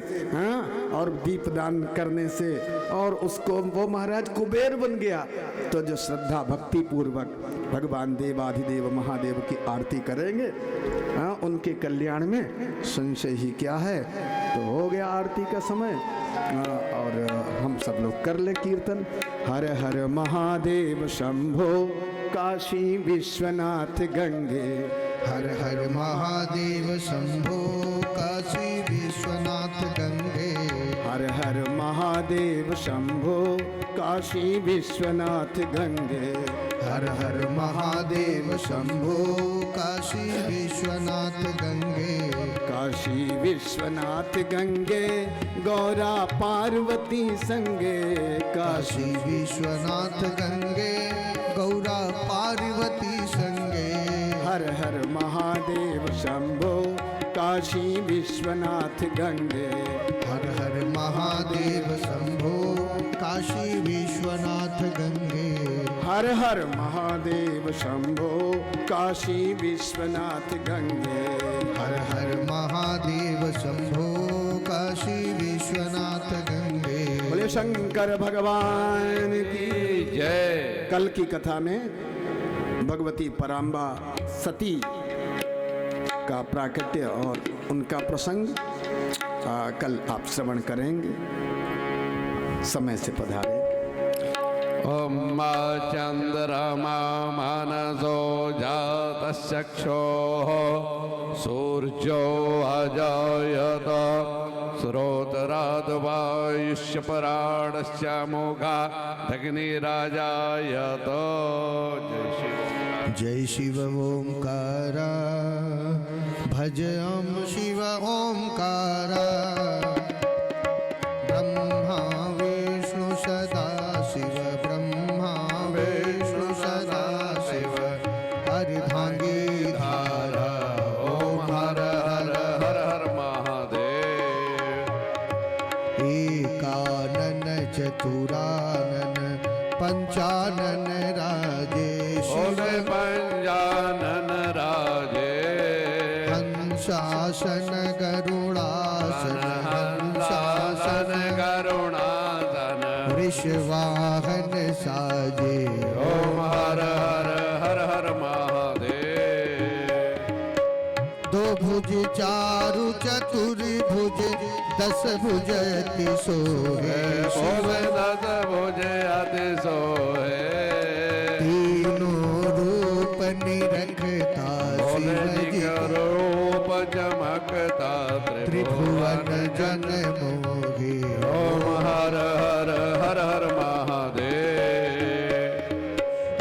और दीप दान करने से, और उसको वो महाराज कुबेर बन गया। तो जो श्रद्धा भक्ति पूर्वक भगवान देवाधिदेव महादेव की आरती करेंगे, उनके कल्याण में संशय ही क्या है। तो हो गया आरती का समय, और हम सब लोग कर ले कीर्तन। हर हर महादेव शंभो काशी विश्वनाथ गंगे, हर हर महादेव शंभो काशी विश्वनाथ गंगे, हर हर महादेव शंभो काशी विश्वनाथ गंगे, हर हर महादेव शंभो काशी विश्वनाथ गंगे, काशी विश्वनाथ गंगे गौरा पार्वती संगे, काशी विश्वनाथ गंगे गौरा पार्वती संगे, हर हर महादेव शंभो काशी विश्वनाथ गंगे, हर हर महादेव शंभो काशी विश्वनाथ गंगे, हर हर महादेव शंभो काशी विश्वनाथ गंगे, हर हर महादेव शंभो काशी विश्वनाथ गंगे। बोले शंकर भगवान की जय। कल की कथा में भगवती पराम्बा सती का प्राकट्य और उनका प्रसंग कल आप श्रवण करेंगे। समय से पधारे। ओम मा चंद्रमा मानसो जातश्चक्षोः सूर्यो अजायत श्रोतराद्वायुष्य पराणस्य मोघा अग्निराजायत। जय शिव ओंकार, भज ओम शिव ओंकार, ब्रह्मा विष्णु सदा शिव, ब्रह्मा विष्णु सदा शिव, अर्धांगी धारा ओम हर हर हर हर महादेव। एकानन चतुरानन पंचानन राजेश, पंजानन राजे, हंसासन गरुड़ासन, हंसासन करुणासन, वृषवाहन साजे। ओम हर हर हर हर महादेव। दो भुज चारु चतुर्भुज दस भुज अति सोहे। बोले दस भुज अति सोहे। तीनों रूप निरखता शिव जी रूप चमकता त्रिभुवन जन मोहे। ओम हर हर हर हर महादेव।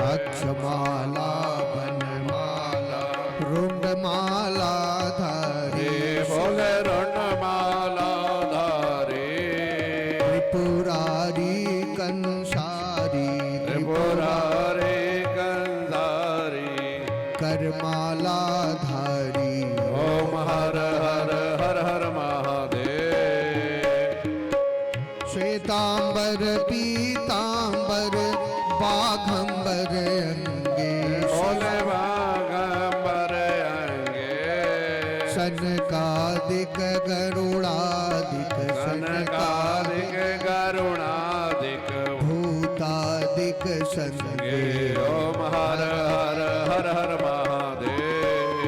अक्षमाला वनमाला रुंडमाला धारे। बोले रुंडमाला धारे। त्रिपुरारी कंसारी त्रिपुरारी कंसारी। करमाला धारी। ओम हर हर हर हर महादेव। श्वेतांबर पीतांबर बाघंबर अंगे। बोले बागंबर अंगे। सनकादिक गरुड़ादिक सनकादिक गरुणादिक भूतादिक संगे। ओम हर हर हर हर महादेव।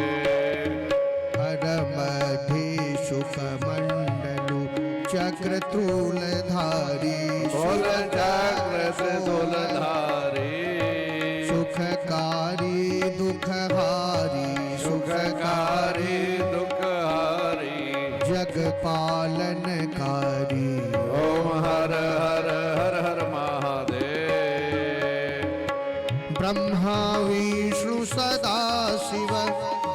हर मध्य सुख मंडलु चक्र त्रूलधारी। बोल चक्र त्रूलधारी। सुखकारी दुखहारी सुखकारी दुखहारी। जग पालनकारी। ओम हर हर हर हर महादेव। ब्रह्मा विष्णु सदा शिव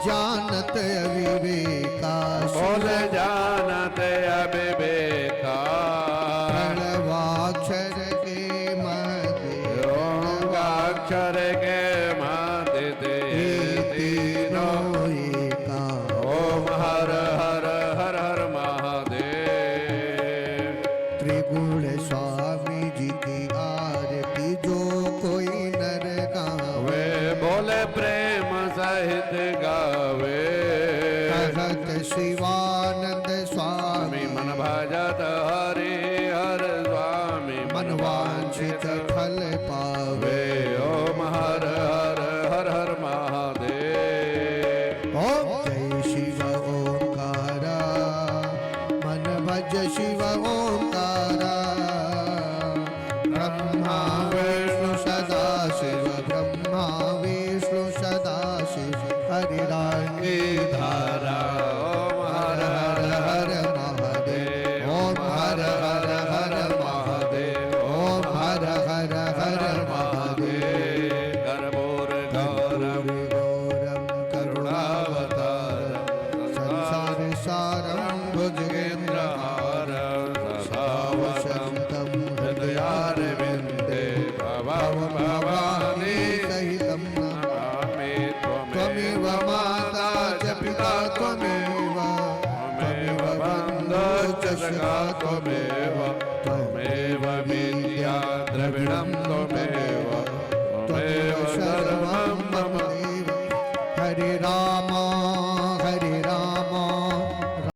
जानत अविवेका। बोल जानत अविवेका। प्रणवाक्षर के मध्य ओंकाक्षर के मध्य तीनों एका। ओम हर हर हर हर महादेव। त्रिगुण स्वामी जी की आरती जो कोई नर गावे। वे बोले प्रेम सहित गावे। कहत शिवानंद स्वामी मन भजत हरि हर स्वामी मनवांछित फल पावे। ओम हर हर हर हर महादेव। ओम जय शिव ओंकारा मन भज शिव ओंकारा। ब्रह्मा विष्णु सदा शिव ब्रह्मा विष्णु सदा शिव हरिरांगी धारा। ओम हर हर हर महादेव। ओम हर हर हर महादेव। ओम हर हर हर महादेव। कर्पूर गौरम गौरम करुणावतारम संसार सारं भुजगेन्द्रहार। सदा वसन्तं हृदयारविन्दे भवं भवानी सहितं नमामि त्वमेव माता च पिता त्वमेव त्वमेव बन्धो च सखा त्वमेव त्वमेव विद्या द्रविणं त्वमेव